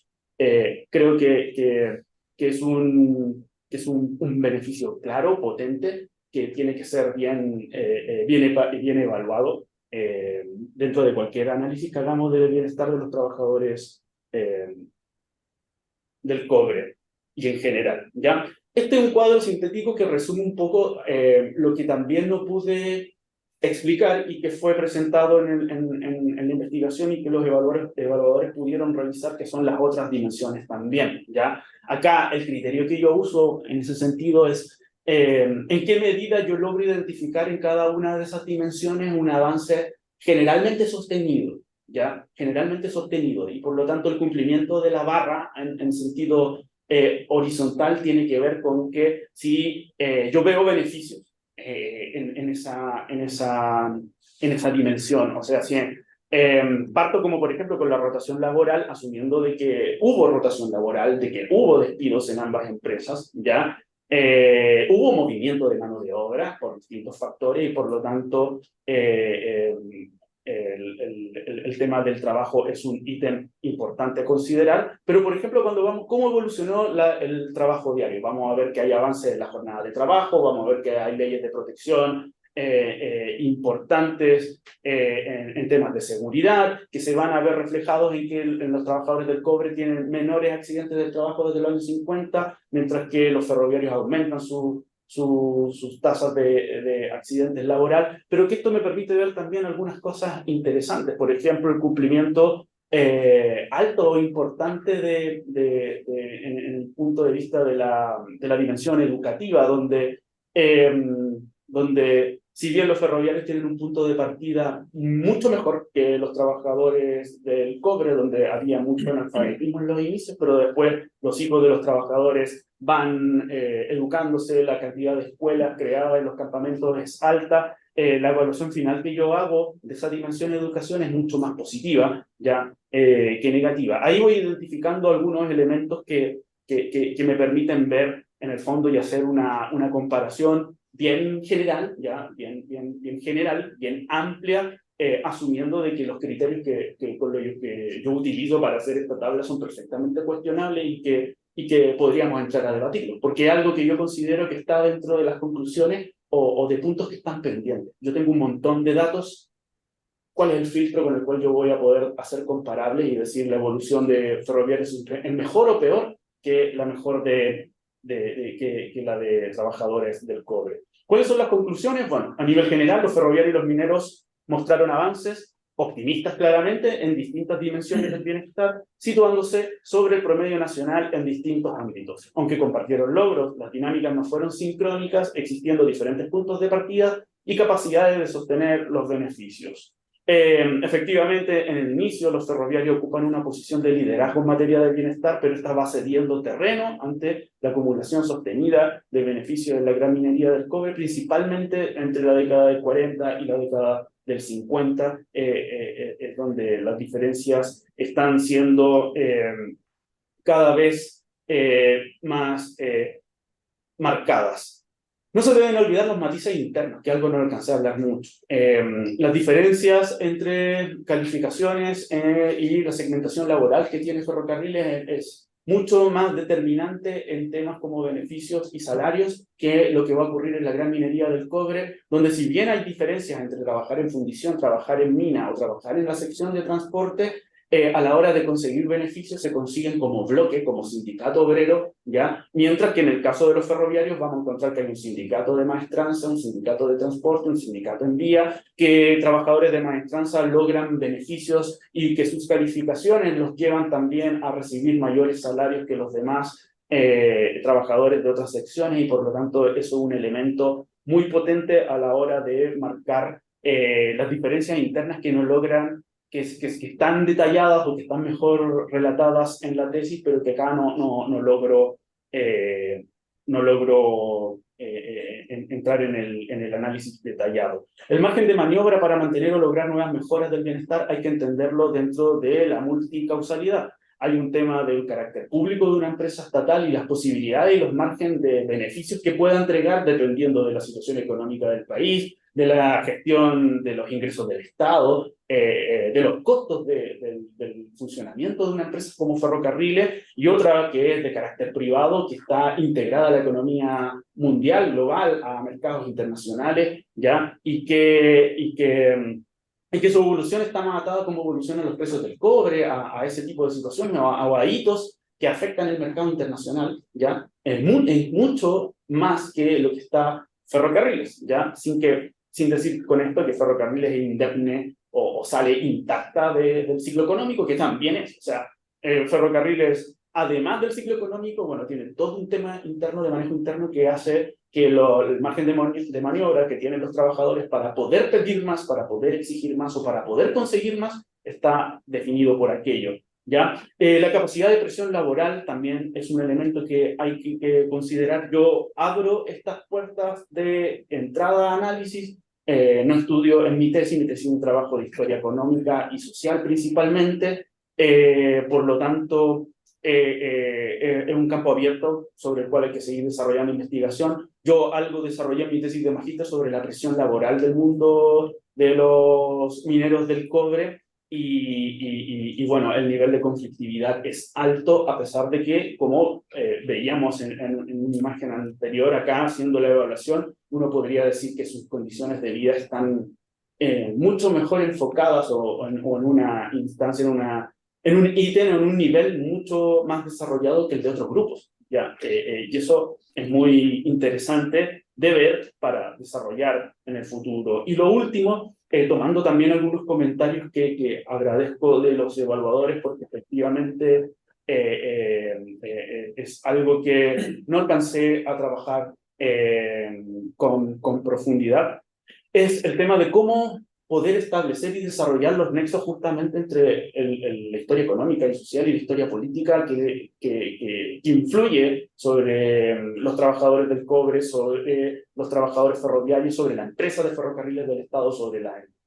Creo que es un beneficio claro, potente, que tiene que ser bien evaluado dentro de cualquier análisis que hagamos del bienestar de los trabajadores del cobre y en general, ¿ya? Este es un cuadro sintético que resume un poco lo que también no pude explicar y que fue presentado en la investigación y que los evaluadores pudieron revisar, que son las otras dimensiones también, ¿ya? Acá el criterio que yo uso en ese sentido es en qué medida yo logro identificar en cada una de esas dimensiones un avance generalmente sostenido, ¿ya? Generalmente sostenido, y por lo tanto el cumplimiento de la barra en sentido horizontal tiene que ver con que si yo veo beneficios en esa dimensión, o sea, si Parto como por ejemplo con la rotación laboral, asumiendo de que hubo rotación laboral, de que hubo despidos en ambas empresas, ¿ya? Hubo movimiento de mano de obra por distintos factores y por lo tanto el tema del trabajo es un ítem importante a considerar, pero por ejemplo cuando vamos, ¿cómo evolucionó el trabajo diario? Vamos a ver que hay avances en la jornada de trabajo, vamos a ver que hay leyes de protección importantes en temas de seguridad, que se van a ver reflejados en que los trabajadores del cobre tienen menores accidentes de trabajo desde los años 50, mientras que los ferroviarios aumentan sus tasas de accidentes laborales, pero que esto me permite ver también algunas cosas interesantes, por ejemplo, el cumplimiento alto o importante en el punto de vista de la dimensión educativa, donde si bien los ferroviarios tienen un punto de partida mucho mejor que los trabajadores del cobre, donde había mucho analfabetismo en los inicios, pero después los hijos de los trabajadores van educándose, la cantidad de escuelas creadas en los campamentos es alta, la evaluación final que yo hago de esa dimensión de educación es mucho más positiva ya que negativa. Ahí voy identificando algunos elementos que me permiten ver en el fondo y hacer una comparación bien general, ya, bien general, bien amplia, asumiendo de que los criterios que yo utilizo para hacer esta tabla son perfectamente cuestionables y que podríamos entrar a debatirlo, porque es algo que yo considero que está dentro de las conclusiones o de puntos que están pendientes. Yo tengo un montón de datos. ¿Cuál es el filtro con el cual yo voy a poder hacer comparable y decir la evolución de ferroviarios es mejor o peor que la mejor que la de trabajadores del cobre? ¿Cuáles son las conclusiones? Bueno, a nivel general, los ferroviarios y los mineros mostraron avances optimistas claramente en distintas dimensiones del bienestar, situándose sobre el promedio nacional en distintos ámbitos. Aunque compartieron logros, las dinámicas no fueron sincrónicas, existiendo diferentes puntos de partida y capacidades de sostener los beneficios. Efectivamente, en el inicio los ferroviarios ocupan una posición de liderazgo en materia de bienestar, pero esta va cediendo terreno ante la acumulación sostenida de beneficios de la gran minería del cobre, principalmente entre la década del 40 y la década del 50, donde las diferencias están siendo cada vez más marcadas. No se deben olvidar los matices internos, que algo no alcancé a hablar mucho. Las diferencias entre calificaciones y la segmentación laboral que tiene Ferrocarriles es mucho más determinante en temas como beneficios y salarios que lo que va a ocurrir en la gran minería del cobre, donde si bien hay diferencias entre trabajar en fundición, trabajar en mina o trabajar en la sección de transporte, a la hora de conseguir beneficios se consiguen como bloque, como sindicato obrero, ¿ya? Mientras que en el caso de los ferroviarios vamos a encontrar que hay un sindicato de maestranza, un sindicato de transporte, un sindicato en vía, que trabajadores de maestranza logran beneficios y que sus calificaciones los llevan también a recibir mayores salarios que los demás trabajadores de otras secciones y por lo tanto eso es un elemento muy potente a la hora de marcar las diferencias internas que no logran que están detalladas o que están mejor relatadas en la tesis, pero que acá no logro entrar en el análisis detallado. El margen de maniobra para mantener o lograr nuevas mejoras del bienestar hay que entenderlo dentro de la multicausalidad. Hay un tema del carácter público de una empresa estatal y las posibilidades y los márgenes de beneficios que pueda entregar dependiendo de la situación económica del país, de la gestión de los ingresos del Estado, de los costos del funcionamiento de una empresa como Ferrocarriles, y otra que es de carácter privado, que está integrada a la economía mundial, global, a mercados internacionales, ¿ya? Y que su evolución está más atada como evolucionan los precios del cobre, a ese tipo de situaciones, o a hitos que afectan el mercado internacional, ¿ya? Es mucho más que lo que está Ferrocarriles, ¿ya? Sin decir con esto que Ferrocarriles es indemne o sale intacta del ciclo económico, que también es. O sea, Ferrocarriles, además del ciclo económico, bueno, tiene todo un tema interno, de manejo interno, que hace que el margen de maniobra que tienen los trabajadores para poder pedir más, para poder exigir más o para poder conseguir más, está definido por aquello. ¿Ya? La capacidad de presión laboral también es un elemento que hay que considerar. Yo abro estas puertas de entrada a análisis No estudio en mi tesis es un trabajo de historia económica y social principalmente, por lo tanto es un campo abierto sobre el cual hay que seguir desarrollando investigación. Yo algo desarrollé en mi tesis de magíster sobre la presión laboral del mundo de los mineros del cobre y bueno, el nivel de conflictividad es alto a pesar de que, como veíamos en una imagen anterior acá haciendo la evaluación, uno podría decir que sus condiciones de vida están mucho mejor enfocadas o en una instancia, en un ítem, en un nivel mucho más desarrollado que el de otros grupos. ¿Ya? Y eso es muy interesante de ver para desarrollar en el futuro. Y lo último, tomando también algunos comentarios que agradezco de los evaluadores, porque efectivamente es algo que no alcancé a trabajar con profundidad, es el tema de cómo poder establecer y desarrollar los nexos justamente entre la historia económica y social y la historia política que influye sobre los trabajadores del cobre, sobre los trabajadores ferroviarios, sobre la empresa de ferrocarriles del Estado, sobre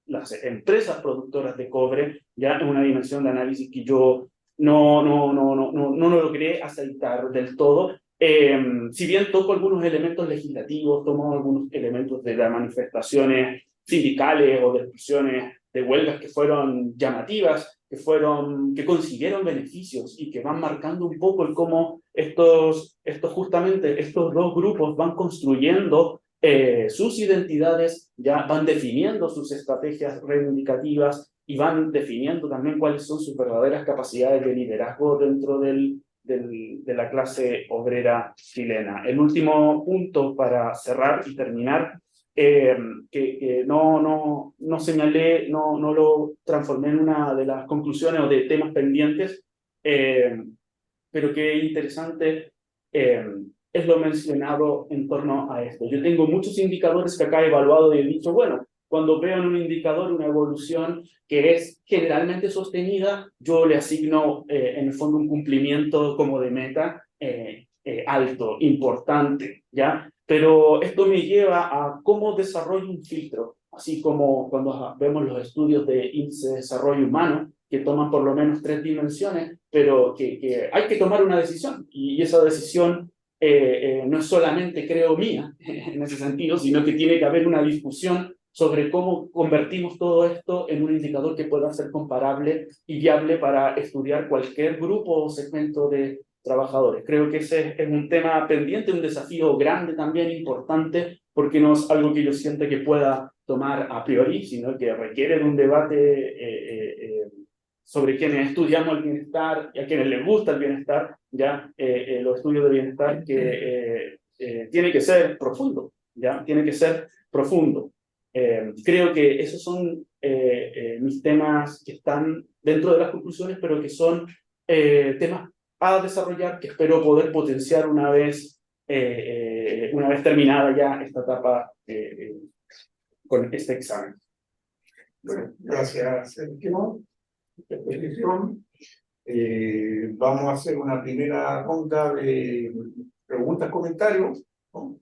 las empresas productoras de cobre, ya en una dimensión de análisis que yo no lo logré aceitar del todo. Si bien toco algunos elementos legislativos, tomo algunos elementos de las manifestaciones sindicales o de expresiones de huelgas que fueron llamativas, que consiguieron beneficios y que van marcando un poco el cómo justamente estos dos grupos van construyendo sus identidades, ya van definiendo sus estrategias reivindicativas y van definiendo también cuáles son sus verdaderas capacidades de liderazgo dentro de la clase obrera chilena. El último punto para cerrar y terminar, que no señalé, no lo transformé en una de las conclusiones o de temas pendientes, pero que interesante es lo mencionado en torno a esto. Yo tengo muchos indicadores que acá he evaluado y he dicho, bueno, cuando veo en un indicador una evolución que es generalmente sostenida, yo le asigno en el fondo un cumplimiento como de meta alto, importante, ¿ya? Pero esto me lleva a cómo desarrollo un filtro, así como cuando vemos los estudios de índice de desarrollo humano, que toman por lo menos 3 dimensiones, pero que hay que tomar una decisión, y esa decisión no es solamente, creo, mía en ese sentido, sino que tiene que haber una discusión sobre cómo convertimos todo esto en un indicador que pueda ser comparable y viable para estudiar cualquier grupo o segmento de trabajadores. Creo que ese es un tema pendiente, un desafío grande también, importante, porque no es algo que yo sienta que pueda tomar a priori, sino que requiere de un debate sobre quienes estudiamos el bienestar y a quienes les gusta el bienestar, ya los estudios de bienestar que tiene que ser profundo, ya tiene que ser profundo. Creo que esos son mis temas que están dentro de las conclusiones, pero que son temas a desarrollar que espero poder potenciar una vez terminada ya esta etapa con este examen. Bueno, gracias, Sergio. Exposición. Vamos a hacer una primera ronda de preguntas, comentarios, ¿no?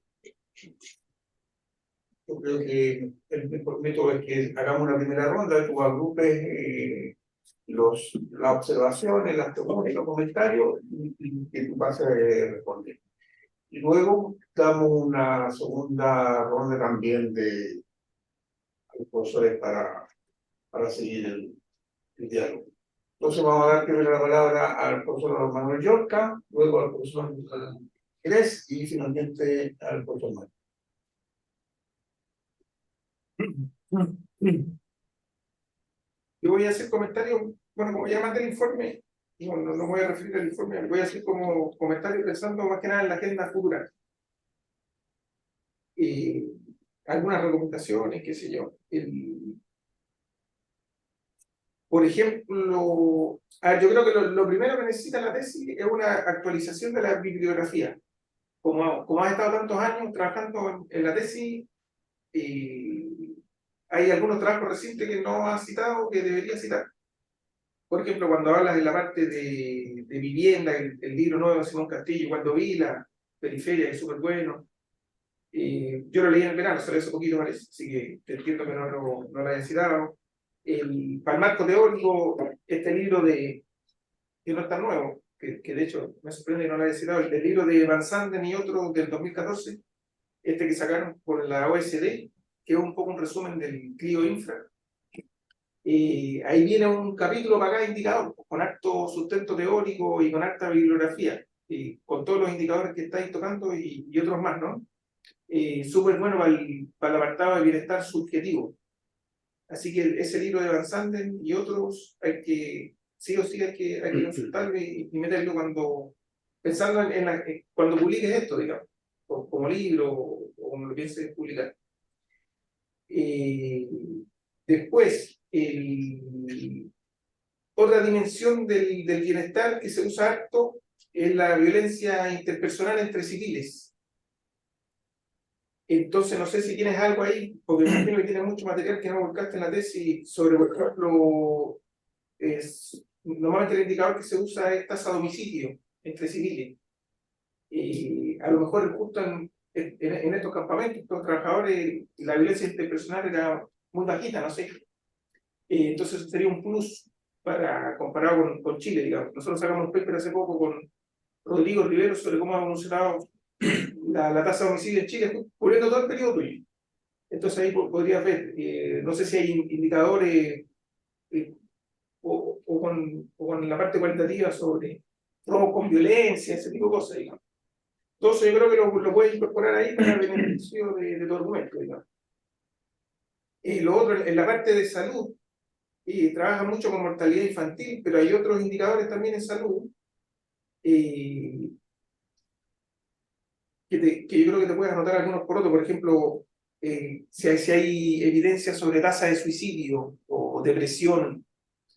Yo creo que el mejor método es que hagamos una primera ronda, tú agrupes las observaciones, las preguntas y los comentarios y que tú pases a responder. Y luego damos una segunda ronda también de profesores para seguir el diálogo. Entonces vamos a dar primero la palabra al profesor Manuel Llorca, luego al profesor Gres y finalmente al profesor Manuel. Yo voy a hacer comentarios, bueno, como ya mandé el informe, no voy a referir al informe, voy a hacer como comentarios pensando más que nada en la agenda futura. Y algunas recomendaciones, qué sé yo. Por ejemplo, yo creo que lo primero que necesita la tesis es una actualización de la bibliografía. Como has estado tantos años trabajando en la tesis, hay algunos trabajos recientes que no has citado que deberías citar. Por ejemplo, cuando hablas de la parte de vivienda, el libro nuevo de Simón Castillo, cuando vi la periferia, es súper bueno. Yo lo leí en el verano, solo hace poquito parece, así que te entiendo que no lo haya citado. Para el marco teórico, este libro que no es tan nuevo, que de hecho me sorprende que no lo haya citado, el libro de Van Sanden y otro del 2014, este que sacaron por la OSD, que es un poco un resumen del Clio Infra. Ahí viene un capítulo para cada indicador, con harto sustento teórico y con harta bibliografía, con todos los indicadores que estáis tocando y otros más, ¿no? Súper bueno para el apartado de bienestar subjetivo. Así que ese libro de Van Sanden y otros hay que, sí o sí hay que consultarlo y meterlo pensando cuando publiques esto, digamos, como libro o como lo pienses publicar. Después, otra dimensión del bienestar que se usa harto es la violencia interpersonal entre civiles. Entonces, no sé si tienes algo ahí, porque me imagino que tienes mucho material que no volcaste en la tesis sobre, por ejemplo, normalmente el indicador que se usa es tasa de homicidio entre civiles. A lo mejor justo en estos campamentos, los trabajadores, la violencia interpersonal era muy bajita, no sé. Entonces, eso sería un plus comparado con Chile, digamos. Nosotros sacamos un paper hace poco con Rodrigo Rivero sobre cómo ha evolucionado la tasa de homicidio en Chile, cubriendo todo el periodo tuyo. Entonces ahí podrías ver, no sé si hay indicadores o con la parte cualitativa sobre robos con violencia, ese tipo de cosas, digamos. Entonces yo creo que lo puedes incorporar ahí para el beneficio de tu argumento, digamos. Lo otro, en la parte de salud, trabaja mucho con mortalidad infantil, pero hay otros indicadores también en salud que yo creo que te puedes anotar algunos por otro. Por ejemplo, si hay evidencia sobre tasa de suicidio o depresión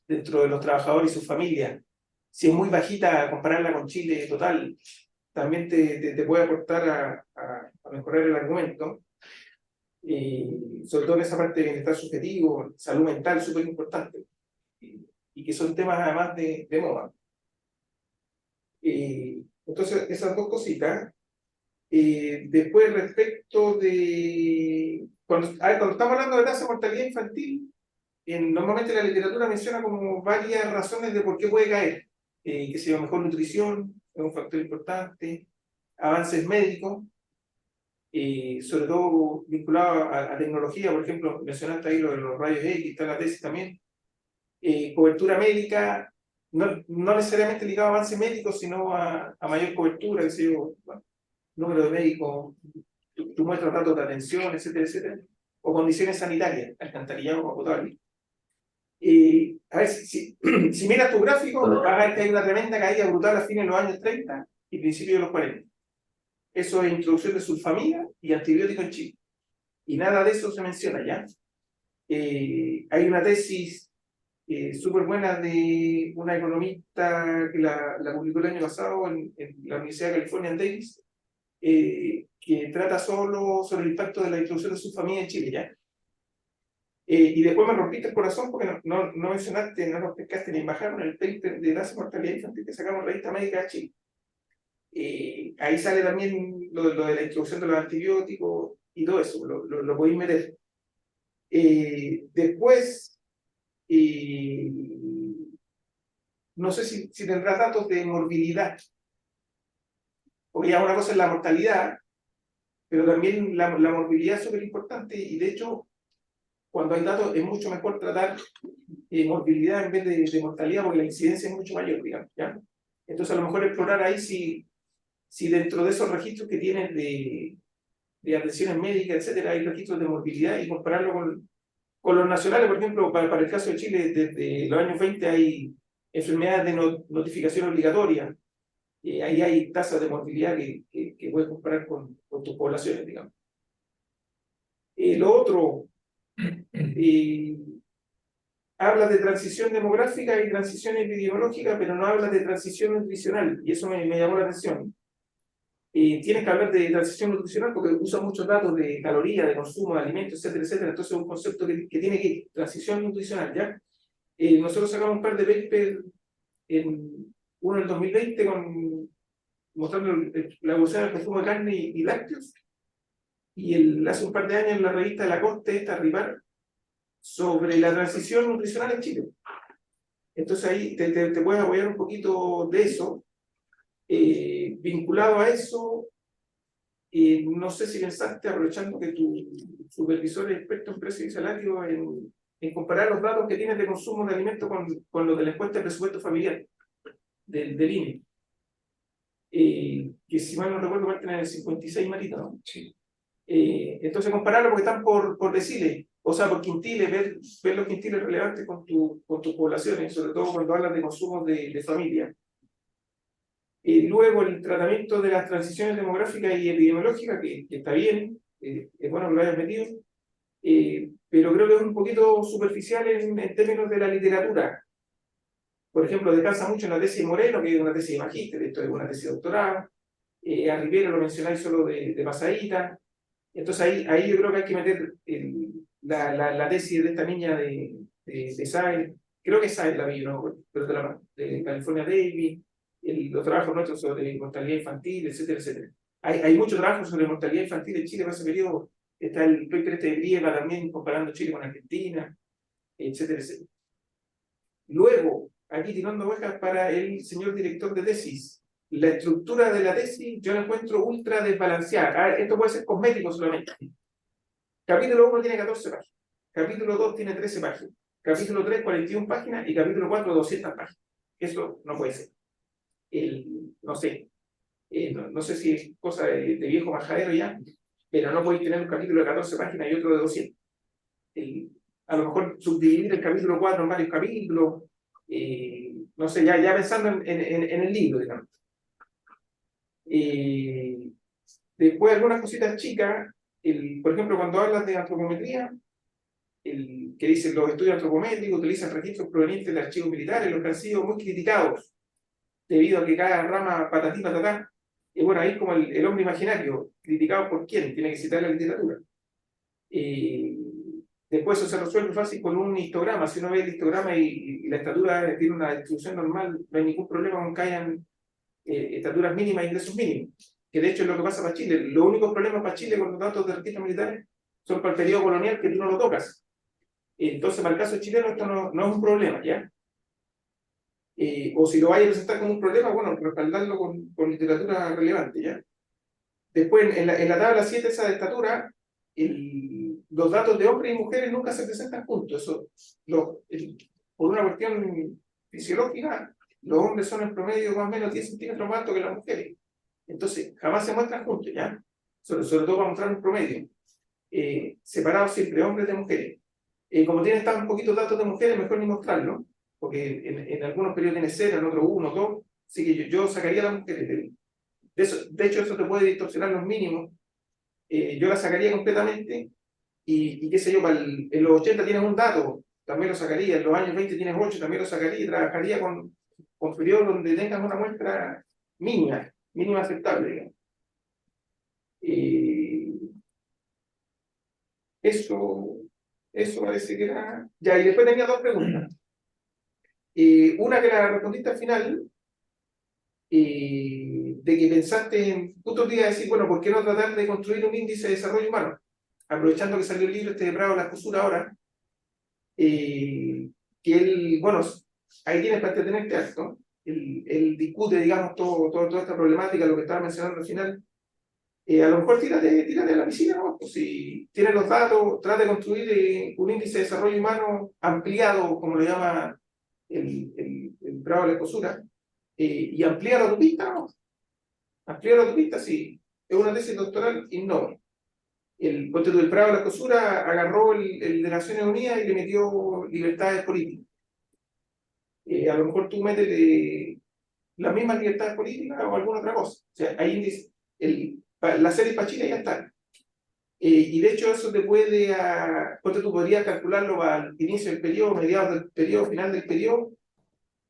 dentro de los trabajadores y sus familias, si es muy bajita, compararla con Chile total, también te puede aportar a mejorar el argumento. Sobre todo en esa parte de bienestar subjetivo, salud mental, súper importante, y que son temas además de moda. Entonces, esas dos cositas. Después, respecto de... Cuando estamos hablando de tasa de mortalidad infantil, normalmente la literatura menciona como varias razones de por qué puede caer. Que sea mejor nutrición, es un factor importante, avances médicos, sobre todo vinculado a tecnología, por ejemplo, mencionaste ahí lo de los rayos X, está en la tesis también. Cobertura médica, no necesariamente ligado a avances médicos, sino a mayor cobertura, que sea, bueno, número de médicos, tu muestras datos de atención, etcétera, etcétera, o condiciones sanitarias, alcantarillado o potable. A ver, si miras tu gráfico, vas a ver que hay una tremenda caída brutal a fines de los años 30 y principios de los 40. Eso es introducción de sulfamida y antibióticos en Chile. Y nada de eso se menciona ya. Hay una tesis súper buena de una economista que la publicó el año pasado en la Universidad de California en Davis, que trata solo sobre el impacto de la introducción de sulfamida en Chile, ¿ya? Y después me rompiste el corazón porque no mencionaste, no nos pescaste ni bajaron el paper de tasa de mortalidad infantil que sacamos en la revista médica de Chile. Ahí sale también lo de la introducción de los antibióticos y todo eso, lo podéis meter. Después, no sé si tendrá datos de morbilidad, porque ya una cosa es la mortalidad, pero también la morbilidad es súper importante y de hecho, cuando hay datos es mucho mejor tratar morbilidad en vez de mortalidad porque la incidencia es mucho mayor, digamos, ¿ya? Entonces a lo mejor explorar ahí si dentro de esos registros que tienes de atenciones médicas, etcétera, hay registros de morbilidad y compararlo con los nacionales, por ejemplo, para el caso de Chile, desde los años 20 hay enfermedades de notificación obligatoria. Ahí hay tasas de morbilidad que puedes comparar con tus poblaciones, digamos. Lo otro, habla de transición demográfica y transición epidemiológica, pero no habla de transición nutricional, y eso me llamó la atención. Tienes que hablar de transición nutricional porque usa muchos datos de calorías, de consumo de alimentos, etcétera, etcétera. Entonces es un concepto que tiene que ir, transición nutricional, ¿ya? Nosotros sacamos un par de papers, uno en el 2020 mostrando la evolución del consumo de carne y lácteos, y hace un par de años en la revista de la Corte, esta Ripar, sobre la transición nutricional en Chile. Entonces ahí te puedes apoyar un poquito de eso. Vinculado a eso, no sé si pensaste, aprovechando que tu supervisor es experto en precios y salario, en comparar los datos que tienes de consumo de alimentos con los de la encuesta de presupuesto familiar del INE. Que si mal no recuerdo, parten en el 56, Marita, ¿no? Sí. Entonces compararlo porque están por deciles, o sea, por quintiles, ver los quintiles relevantes con tus poblaciones, sobre todo cuando hablas de consumo de familia. Luego el tratamiento de las transiciones demográficas y epidemiológicas, que está bien, es bueno que lo hayas metido, pero creo que es un poquito superficial en términos de la literatura. Por ejemplo, descansa mucho en la tesis de Moreno, que es una tesis de magíster, esto es una tesis de doctorado. A Rivera lo mencionáis solo de pasadita. Entonces ahí yo creo que hay que meter la tesis de esta niña de Sáenz, creo que Sáenz la vi, ¿no? Pero de California Davis, los trabajos nuestros sobre mortalidad infantil, etcétera, etcétera. Hay mucho trabajo sobre mortalidad infantil en Chile para ese periodo. Está el paper este de Brieva también comparando Chile con Argentina, etcétera, etcétera. Luego, aquí tirando ovejas para el señor director de tesis. La estructura de la tesis yo la encuentro ultra desbalanceada. Esto puede ser cosmético solamente. Capítulo 1 tiene 14 páginas. Capítulo 2 tiene 13 páginas. Capítulo 3, 41 páginas. Y capítulo 4, 200 páginas. Eso no puede ser. No sé. No sé si es cosa de viejo majadero ya, pero no podéis tener un capítulo de 14 páginas y otro de 200. A lo mejor subdividir el capítulo 4 en varios capítulos. No sé, ya pensando en el libro, digamos. Después algunas cositas chicas, por ejemplo, cuando hablas de antropometría, que dicen los estudios antropométricos utilizan registros provenientes de archivos militares, los que han sido muy criticados, debido a que cada rama patatí patatá, y bueno, ahí como el hombre imaginario, criticado por quién, tiene que citar la literatura. Después eso se resuelve fácil con un histograma. Si uno ve el histograma y la estatura tiene una distribución normal, no hay ningún problema con que hayan estaturas mínimas e ingresos mínimos, que de hecho es lo que pasa para Chile. Los únicos problemas para Chile con los datos de registros militares son para el periodo colonial, que tú no lo tocas. Entonces, para el caso chileno, esto no es un problema, ¿ya? O si lo vaya a presentar como un problema, bueno, respaldarlo con literatura relevante, ¿ya? Después, en la tabla 7, esa de estatura, los datos de hombres y mujeres nunca se presentan juntos. Eso, por una cuestión fisiológica, los hombres son en promedio más o menos 10 centímetros más altos que las mujeres. Entonces, jamás se muestran juntos, ¿ya? Sobre todo para mostrar un promedio. Separados siempre, hombres de mujeres. Como tienen tan poquitos datos de mujeres, mejor ni mostrarlo, porque en algunos periodos tiene 0, en otros 1, 2, así que yo sacaría a las mujeres. De hecho, eso te puede distorsionar los mínimos. Yo la sacaría completamente, y qué sé yo, en los 80 tienes un dato, también lo sacaría, en los años 20 tienes 8, también lo sacaría, y trabajaría con periodos donde tengas una muestra mínima aceptable, digamos. Eso parece que era. Ya, y después tenía dos preguntas. Una que la respondiste al final, de que pensaste justo te iba a decir, bueno, ¿por qué no tratar de construir un índice de desarrollo humano? Aprovechando que salió el libro este de Prado La Cosura ahora, que él, bueno, ahí tienes para entretenerte harto. Él discute, digamos, toda esta problemática, lo que estaba mencionando al final. A lo mejor tírate a la piscina, ¿no? Pues si tienes los datos, trata de construir un índice de desarrollo humano ampliado, como lo llama el Prado de la Cosura, y amplía la autopista, ¿no? Amplía la autopista, sí. Es una tesis doctoral innova. El Ponte del Prado de la Cosura agarró el de Naciones Unidas y le metió libertades políticas. A lo mejor tú metes las mismas libertades políticas o alguna otra cosa. O sea, ahí dice, la serie para Chile ya está. Y de hecho eso te puede, tú podrías calcularlo al inicio del periodo, mediados del periodo, final del periodo,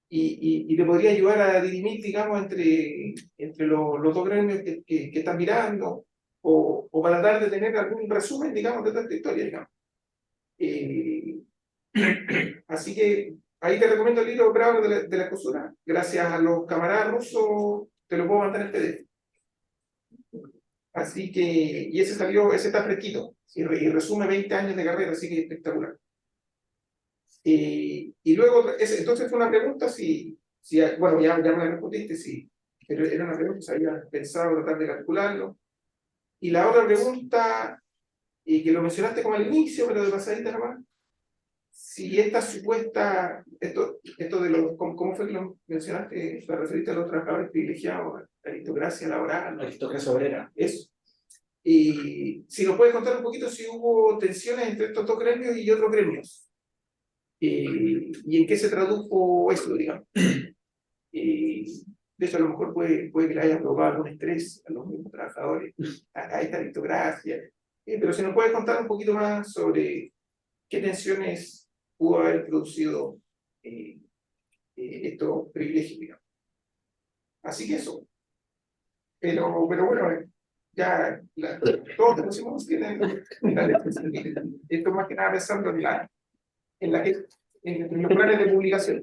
y te podría ayudar a dirimir, digamos, entre los dos gremios que están mirando, o para tratar de tener algún resumen, digamos, de toda esta historia, digamos. Así que ahí te recomiendo el libro Bravo de la Cosura. Gracias a los camaradas rusos te lo puedo mandar en PDF. Así que, y ese salió, ese está fresquito, y resume 20 años de carrera, así que espectacular. Y luego, entonces fue una pregunta bueno, ya me la respondiste, sí, pero era una pregunta si había pensado tratar de calcularlo. Y la otra pregunta, y que lo mencionaste como al inicio, pero de pasadita nomás, si esta supuesta, esto de los, ¿cómo fue que lo mencionaste? Para referirte a los trabajadores privilegiados, la aristocracia laboral, Aristocracia obrera. eso. Y si nos puedes contar un poquito si hubo tensiones entre estos dos gremios y otros gremios. Y en qué se tradujo eso, digamos. De hecho, a lo mejor puede que le haya provocado algún estrés a los mismos trabajadores, a esta aristocracia. Pero si nos puedes contar un poquito más sobre qué tensiones pudo haber producido estos privilegios, digamos. Así que eso. Pero bueno, ya todos los próximos tienen esto más que nada pensando en los planes de publicación.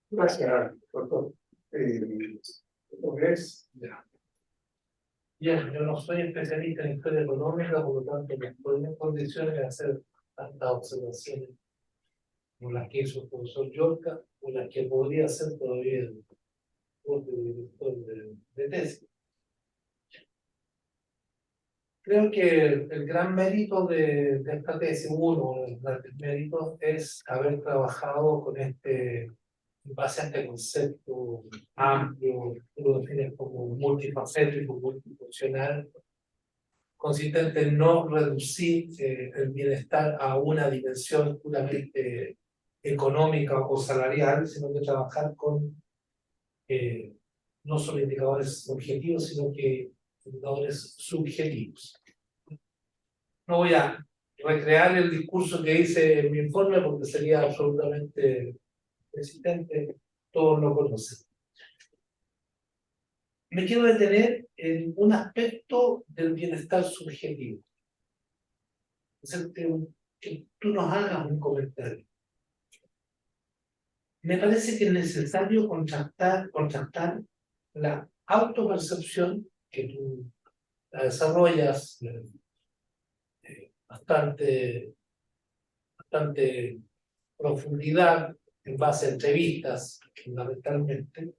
Gracias, doctor. ¿Ves? Bien, yo no soy especialista en historia económica, por lo tanto, no estoy en condiciones de hacer tantas observaciones como las que hizo el profesor Yorca, o las que podría hacer todavía el propio director de tesis. Creo que el gran mérito de esta tesis, uno de los grandes méritos, es haber trabajado con en base a este concepto amplio, que lo defines como multifacético, multifuncional, consistente en no reducir el bienestar a una dimensión puramente económica o salarial, sino que trabajar con no solo indicadores objetivos, sino que indicadores subjetivos. No voy a recrear el discurso que hice en mi informe porque sería absolutamente existente, todos lo conocen. Me quiero detener en un aspecto del bienestar subjetivo. Es el que tú nos hagas un comentario. Me parece que es necesario contrastar la autopercepción que tú la desarrollas bastante profundidad en base a entrevistas, fundamentalmente,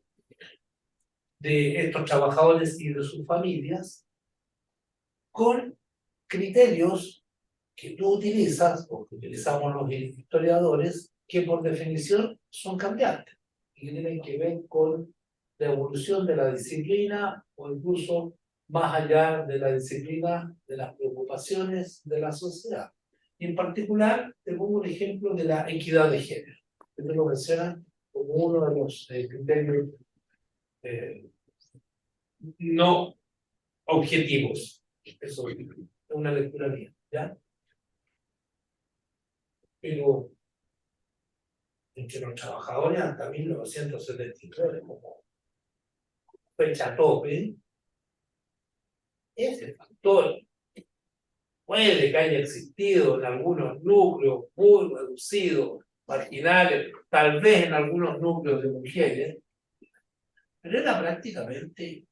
de estos trabajadores y de sus familias, con criterios que tú utilizas, o que utilizamos los historiadores, que por definición son cambiantes, y que tienen que ver con la evolución de la disciplina, o incluso más allá de la disciplina, de las preocupaciones de la sociedad. Y en particular, te pongo un ejemplo de la equidad de género, que tú lo mencionas como uno de los criterios no objetivos. Eso es una lectura mía, ¿ya? Pero entre los trabajadores hasta 1973, como fecha tope, ese factor puede que haya existido en algunos núcleos muy reducidos, marginales, tal vez en algunos núcleos de mujeres, pero era prácticamente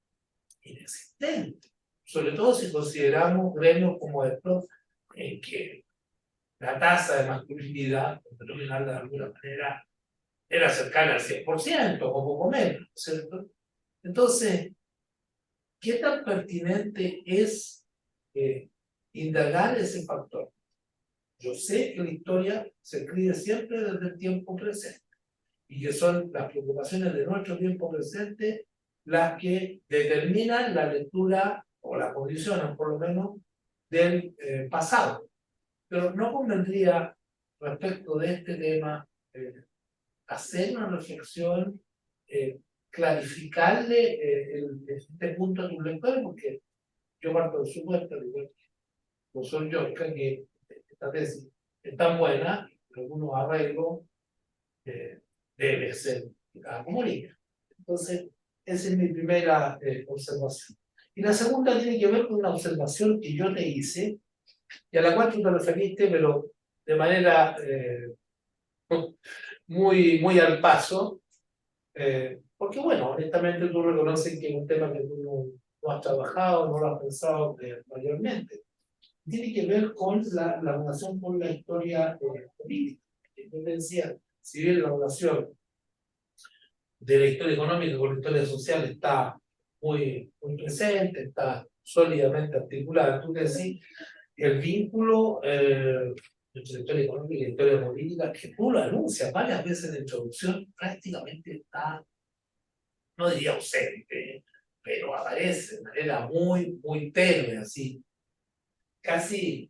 inexistente, sobre todo si consideramos gremios como estos en que la tasa de masculinidad, por denominarla de alguna manera, era cercana al 100% o poco menos, ¿cierto? Entonces, ¿qué tan pertinente es indagar ese factor? Yo sé que la historia se escribe siempre desde el tiempo presente y que son las preocupaciones de nuestro tiempo presente las que determinan la lectura o la condicionan, por lo menos, del pasado. Pero no convendría, respecto de este tema, hacer una reflexión, clarificarle este punto a tu lector, porque yo parto del supuesto, igual que no soy yo, que esta tesis es tan buena, que algunos arreglos debe ser comunica. Entonces, esa es mi primera observación. Y la segunda tiene que ver con una observación que yo te hice, y a la cual tú te referiste, pero de manera muy al paso, Porque bueno, honestamente tú reconoces que es un tema que tú no has trabajado, no lo has pensado mayormente. Tiene que ver con la relación con la historia política. Yo te decía, si bien la relación de la historia económica con la historia social está muy presente, está sólidamente articulada, tú decís, el vínculo entre la historia económica y la historia política, que tú lo anuncias varias veces en la introducción, prácticamente está, no diría ausente, pero aparece de manera muy tenue, así, casi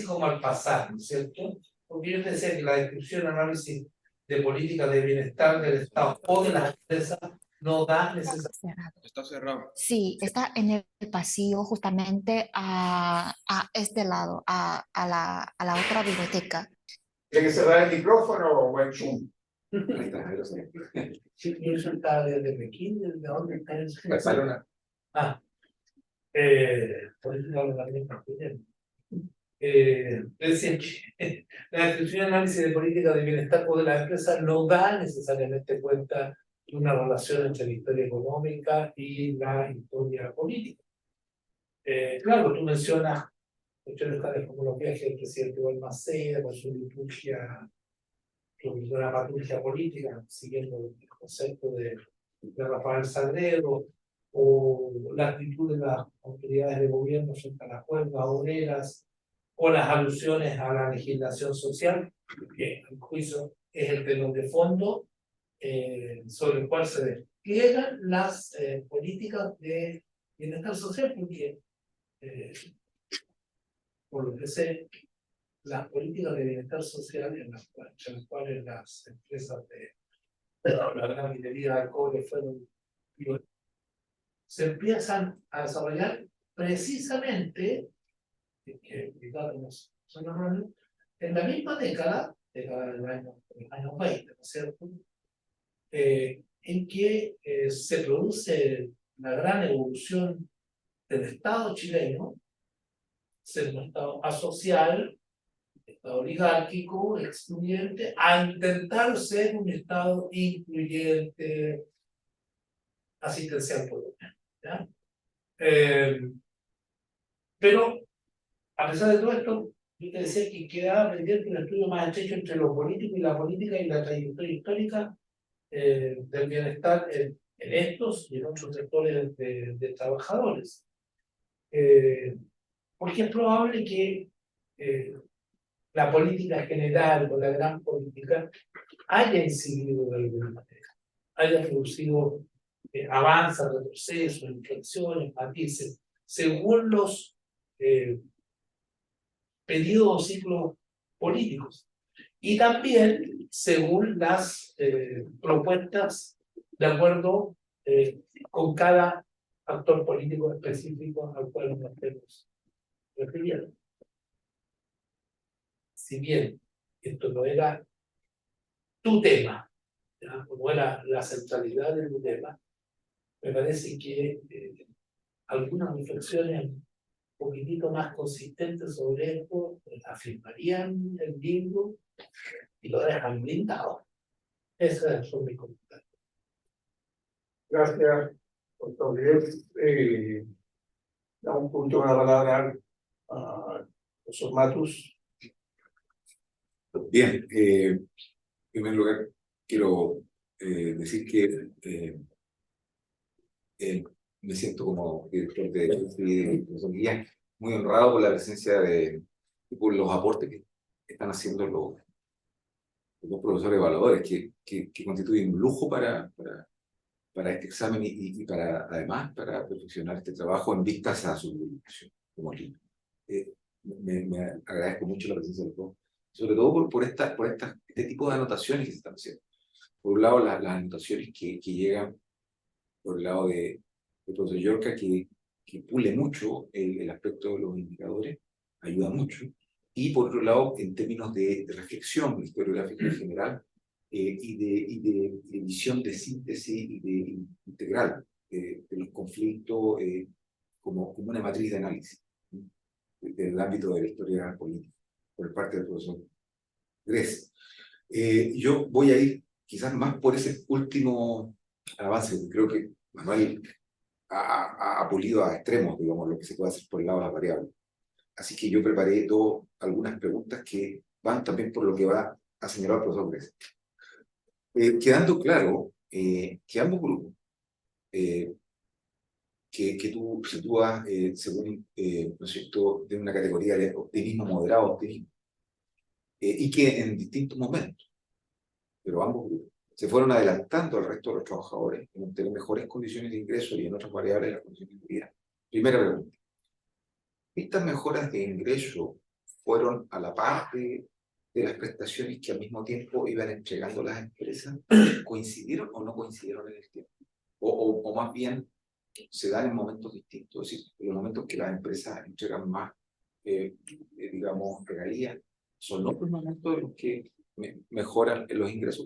como al pasar, ¿no es cierto? Porque yo te decía que la descripción, análisis de política de bienestar del Estado o de las empresas no da necesariamente. Cerrado. Está cerrado. Sí, está en el pasillo justamente a este lado, a la otra biblioteca. ¿Tiene que cerrar el micrófono o en Zoom? Ahí está, ahí lo sé. Sí, y eso está desde Pekín, ¿desde dónde está eso? Barcelona. Ah, política de la misma. Decía que la descripción y análisis de política de bienestar o de las empresas no da necesariamente cuenta de una relación entre la historia económica y la historia política. Claro, tú mencionas cuestiones tales como los viajes del presidente Balmaceda con su liturgia, su dramaturgia política, siguiendo el concepto de Rafael Sagredo, o la actitud de las autoridades de gobierno frente a las huelgas obreras, o las alusiones a la legislación social, que en juicio es el telón de fondo sobre el cual se despliegan las políticas de bienestar social, porque por lo que sé, las políticas de bienestar social en las cuales las empresas de la gran minería de cobre fueron, se empiezan a desarrollar precisamente en la misma década de los años 20, ¿no es cierto? En que se produce la gran evolución del Estado chileno, ser un Estado asocial, Estado oligárquico, excluyente, a intentar ser un Estado incluyente, asistencial por lo menos, ¿ya? Pero a pesar de todo esto, yo te decía que quedaba pendiente un estudio más estrecho entre lo político y la política y la trayectoria histórica del bienestar en estos y en otros sectores de trabajadores. Porque es probable que la política general o la gran política haya incidido de alguna manera, haya producido avances, retrocesos, inflexiones, matices, según los periodos o ciclos políticos. Y también según las propuestas de acuerdo con cada actor político específico al cual nos estemos refiriendo. Si bien esto no era tu tema, ¿ya? No era la centralidad de tu tema, me parece que algunas reflexiones un poquitito más consistentes sobre esto afirmarían el bingo y lo dejan blindado. Ese es mi comentario. Gracias, doctor Miguel. Da un punto de la palabra a profesor Matus. Bien, en primer lugar, quiero decir que me siento como director de guía muy honrado por la presencia y por los aportes que están haciendo los profesores evaluadores, que constituyen un lujo para este examen y además para perfeccionar este trabajo en vistas a su publicación como libro. Me agradezco mucho la presencia de todos, sobre todo por este tipo de anotaciones que se están haciendo. Por un lado, las anotaciones que llegan por el lado del profesor Yorca, que pule mucho el aspecto de los indicadores, ayuda mucho. Y por otro lado, en términos de reflexión historiográfica en general, y de visión de síntesis y de integral de los conflictos como una matriz de análisis del ámbito de la historia política, por parte del profesor Gress. Yo voy a ir quizás más por ese último al avance. Creo que Manuel ha pulido a extremos, digamos, lo que se puede hacer por el lado de las variables. Así que yo preparé algunas preguntas que van también por lo que va a señalar el profesor Gress. Quedando claro que ambos grupos, que tú sitúas según, ¿no es cierto?, de una categoría de optimismo moderado, optimismo, y que en distintos momentos, pero ambos grupos, se fueron adelantando al resto de los trabajadores en obtener mejores condiciones de ingreso y en otras variables las condiciones de vida. Primera pregunta. ¿Estas mejoras de ingreso fueron a la par de las prestaciones que al mismo tiempo iban entregando las empresas? ¿Coincidieron o no coincidieron en el tiempo? O más bien se dan en momentos distintos, es decir, en los momentos que las empresas entregan más, digamos, regalías, son otros momentos en los que mejoran los ingresos.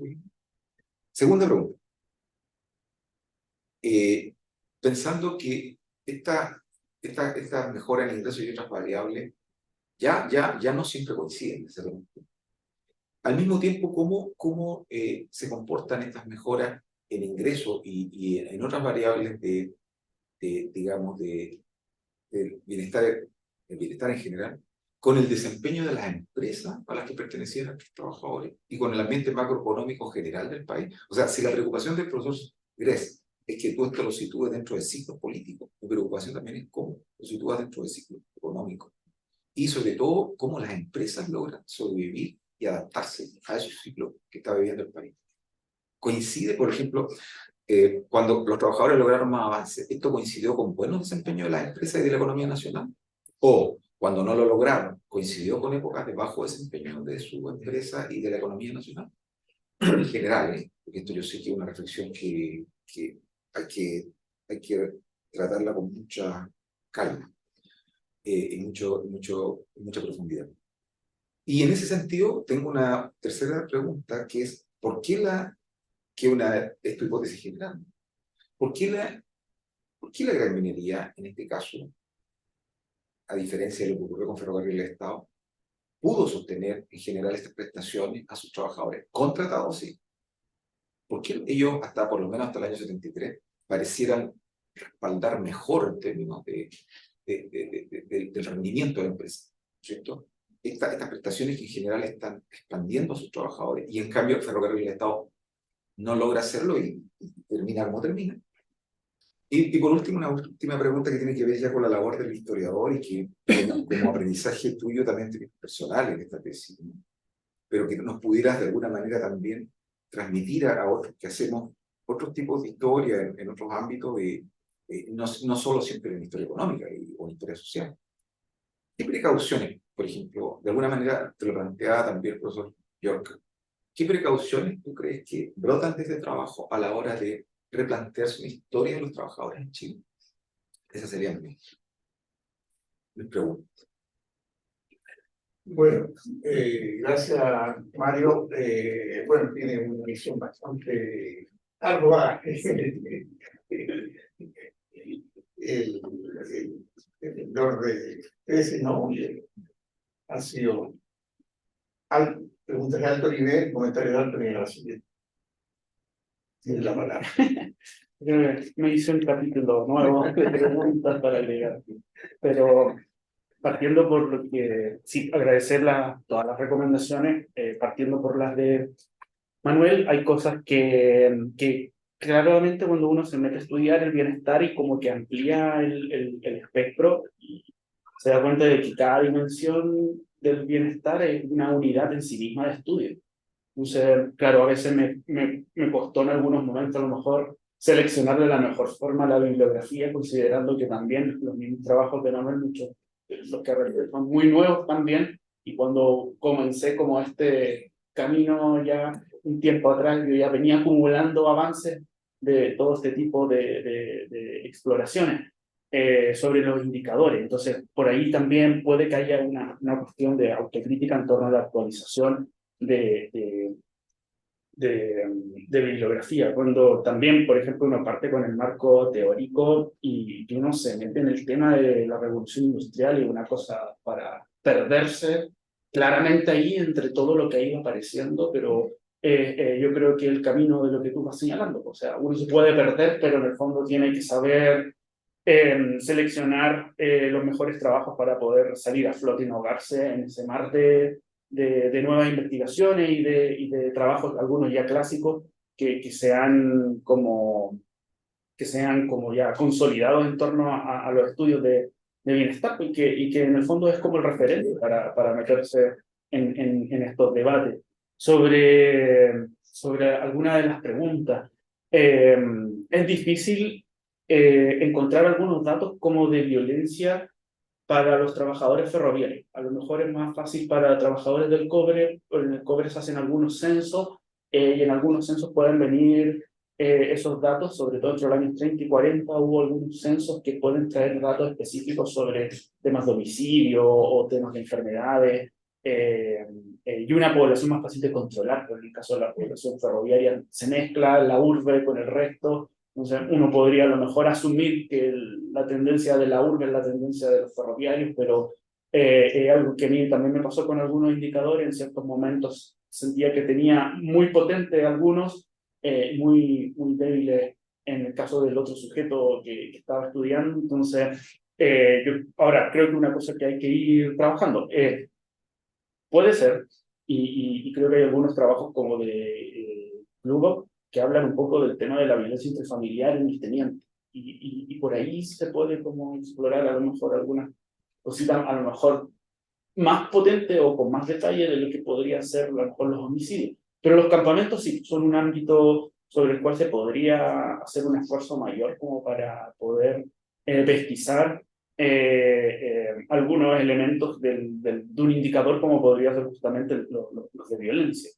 Segunda pregunta. Pensando que esta mejora en ingresos y otras variables ya no siempre coinciden. Al mismo tiempo, ¿cómo se comportan estas mejoras en ingresos y en otras variables digamos, del bienestar en general, con el desempeño de las empresas a las que pertenecían a los trabajadores y con el ambiente macroeconómico general del país? O sea, si la preocupación del profesor Gress es que tú esto lo sitúes dentro de ciclos políticos, mi preocupación también es cómo lo sitúas dentro de ciclos económicos. Y sobre todo, cómo las empresas logran sobrevivir y adaptarse a esos ciclos que está viviendo el país. Coincide, por ejemplo, cuando los trabajadores lograron más avances, ¿esto coincidió con buenos desempeños de las empresas y de la economía nacional? ¿O cuando no lo lograron, coincidió con épocas de bajo desempeño de su empresa y de la economía nacional? En general, porque esto yo sé que es una reflexión que hay que tratarla con mucha calma y mucha profundidad. Y en ese sentido, tengo una tercera pregunta, que es, ¿por qué es tu hipótesis general? ¿Por qué la gran minería, en este caso, a diferencia de lo que ocurrió con Ferrocarril del Estado, pudo sostener en general estas prestaciones a sus trabajadores contratados? Sí. ¿Por qué ellos, por lo menos hasta el año 73, parecieran respaldar mejor en términos del rendimiento de la empresa? ¿Cierto? Estas prestaciones que en general están expandiendo a sus trabajadores, y en cambio el Ferrocarril del Estado no logra hacerlo y termina como termina. Y por último, una última pregunta que tiene que ver ya con la labor del historiador y que como aprendizaje tuyo también personal en esta tesis, ¿no? Pero que nos pudieras de alguna manera también transmitir a otros que hacemos otros tipos de historia en otros ámbitos, no solo siempre en historia económica o en historia social. ¿Qué precauciones, por ejemplo, de alguna manera te lo planteaba también el profesor York, qué precauciones tú crees que brotan de este trabajo a la hora de replantearse una historia de los trabajadores en Chile? Esa sería mi pregunta. Bueno, gracias Mario. Bueno, tiene una visión bastante ardua. El orden de tesis, ¿no? Ha sido preguntas de alto nivel, comentarios de alto nivel. Así que tiene la palabra. Me hice un capítulo nuevo de preguntas para agregar, pero partiendo por lo que, sí, agradecer todas las recomendaciones, partiendo por las de Manuel, hay cosas que claramente cuando uno se mete a estudiar el bienestar y como que amplía el espectro, se da cuenta de que cada dimensión del bienestar es una unidad en sí misma de estudio. Entonces, claro, a veces me costó en algunos momentos a lo mejor seleccionar de la mejor forma la bibliografía, considerando que también los mismos trabajos de Manuel, muchos los que son muy nuevos también, y cuando comencé como este camino ya un tiempo atrás, yo ya venía acumulando avances de todo este tipo de exploraciones sobre los indicadores. Entonces, por ahí también puede que haya una cuestión de autocrítica en torno a la actualización de bibliografía, cuando también, por ejemplo, uno parte con el marco teórico y uno se mete en el tema de la revolución industrial y una cosa para perderse claramente ahí entre todo lo que ha ido apareciendo, pero yo creo que el camino de lo que tú vas señalando. O sea, uno se puede perder, pero en el fondo tiene que saber seleccionar los mejores trabajos para poder salir a flote y no ahogarse en ese mar de nuevas investigaciones y de trabajos, algunos ya clásicos, que sean como ya consolidados en torno a los estudios de bienestar y que en el fondo es como el referente para meterse en estos debates. Sobre alguna de las preguntas, es difícil encontrar algunos datos como de violencia para los trabajadores ferroviarios. A lo mejor es más fácil para trabajadores del cobre, en el cobre se hacen algunos censos y en algunos censos pueden venir esos datos, sobre todo entre los años 30 y 40 hubo algunos censos que pueden traer datos específicos sobre temas de homicidio o temas de enfermedades y una población más fácil de controlar, porque en el caso de la población ferroviaria se mezcla la urbe con el resto. Entonces, uno podría a lo mejor asumir que la tendencia de la urbe es la tendencia de los ferroviarios, pero algo que a mí también me pasó con algunos indicadores, en ciertos momentos sentía que tenía muy potente algunos, muy débiles en el caso del otro sujeto que estaba estudiando. Entonces, yo ahora creo que una cosa que hay que ir trabajando puede ser, y creo que hay algunos trabajos como de Plugo que hablan un poco del tema de la violencia intrafamiliar en el teniente. Y por ahí se puede como explorar a lo mejor algunas cositas, a lo mejor más potente o con más detalle de lo que podría ser a lo mejor los homicidios. Pero los campamentos sí son un ámbito sobre el cual se podría hacer un esfuerzo mayor como para poder pesquisar algunos elementos de un indicador como podría ser justamente los de violencia.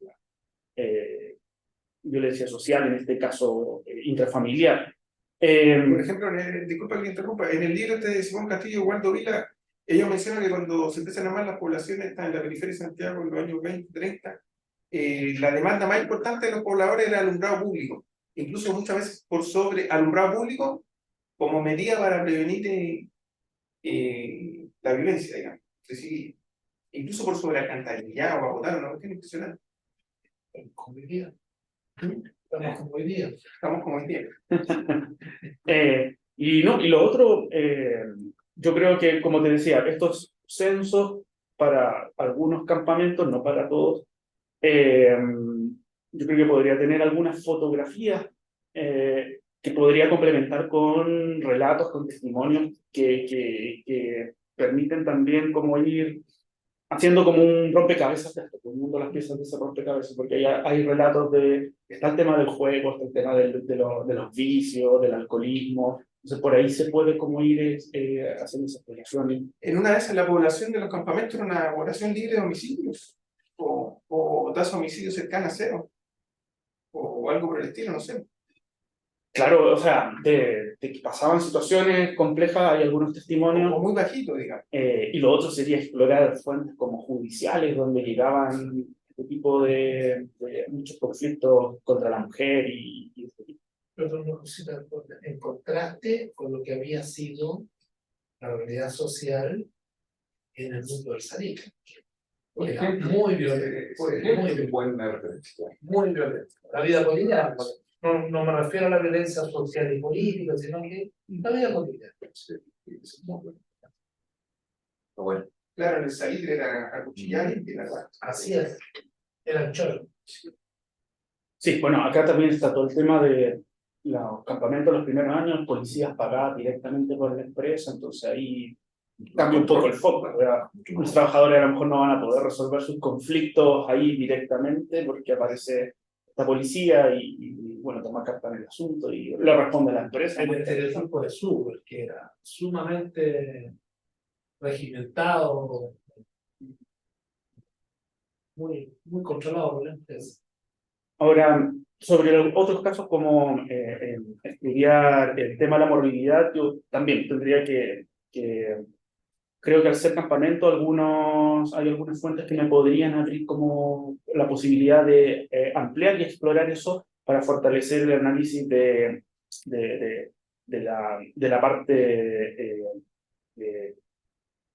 Violencia social, en este caso intrafamiliar. Por ejemplo, disculpa que me interrumpa, en el libro de Simón Castillo y Waldo Vila, ellos mencionan que cuando se empiezan a armar las poblaciones en la periferia de Santiago en los años 20, 30, la demanda más importante de los pobladores era el alumbrado público, incluso muchas veces por sobre alumbrado público como medida para prevenir la violencia, digamos. Es decir, incluso por sobre alcantarillado o agotar, una cuestión impresionante. Como hoy día. Estamos como hoy día. Estamos como hoy día. Y lo otro, yo creo que, como te decía, estos censos para algunos campamentos, no para todos, yo creo que podría tener algunas fotografías que podría complementar con relatos, con testimonios que permiten también como ir haciendo como un rompecabezas de esto, poniendo las piezas de ese rompecabezas, porque hay relatos está el tema del juego, está el tema de los vicios, del alcoholismo. Entonces por ahí se puede como ir haciendo esas exploraciones. En una de esas, la población de los campamentos era una población libre de homicidios, o tasa de homicidios cercana a cero, o algo por el estilo, no sé. Claro, o sea, de que pasaban situaciones complejas, hay algunos testimonios. O muy bajito, digamos. Y lo otro sería explorar fuentes como judiciales, donde llegaban este tipo de muchos conflictos contra la mujer y este tipo. Pero una cosita en contraste con lo que había sido la realidad social en el mundo del Sarica. Por Era ejemplo, muy violento, muy buena referencia. muy violento. La vida cotidiana, no me refiero a la violencia social y política, sino que la vida cotidiana. Bueno, Claro, en el salitre era acuchillar y la Así es, eran choros. Sí, bueno, acá también está todo el tema de los campamentos los primeros años, policías pagadas directamente por la empresa, entonces ahí cambia un poco el foco, ¿verdad? Los trabajadores a lo mejor no van a poder resolver sus conflictos ahí directamente porque aparece la policía y bueno, toma carta en el asunto y le responde a la empresa. El grupo de Suber, que era sumamente regimentado, muy controlado por la empresa. Ahora, sobre otros casos como estudiar el tema de la morbilidad, yo también tendría que creo que al ser campamento hay algunas fuentes que me podrían abrir como la posibilidad de ampliar y explorar eso para fortalecer el análisis de la parte de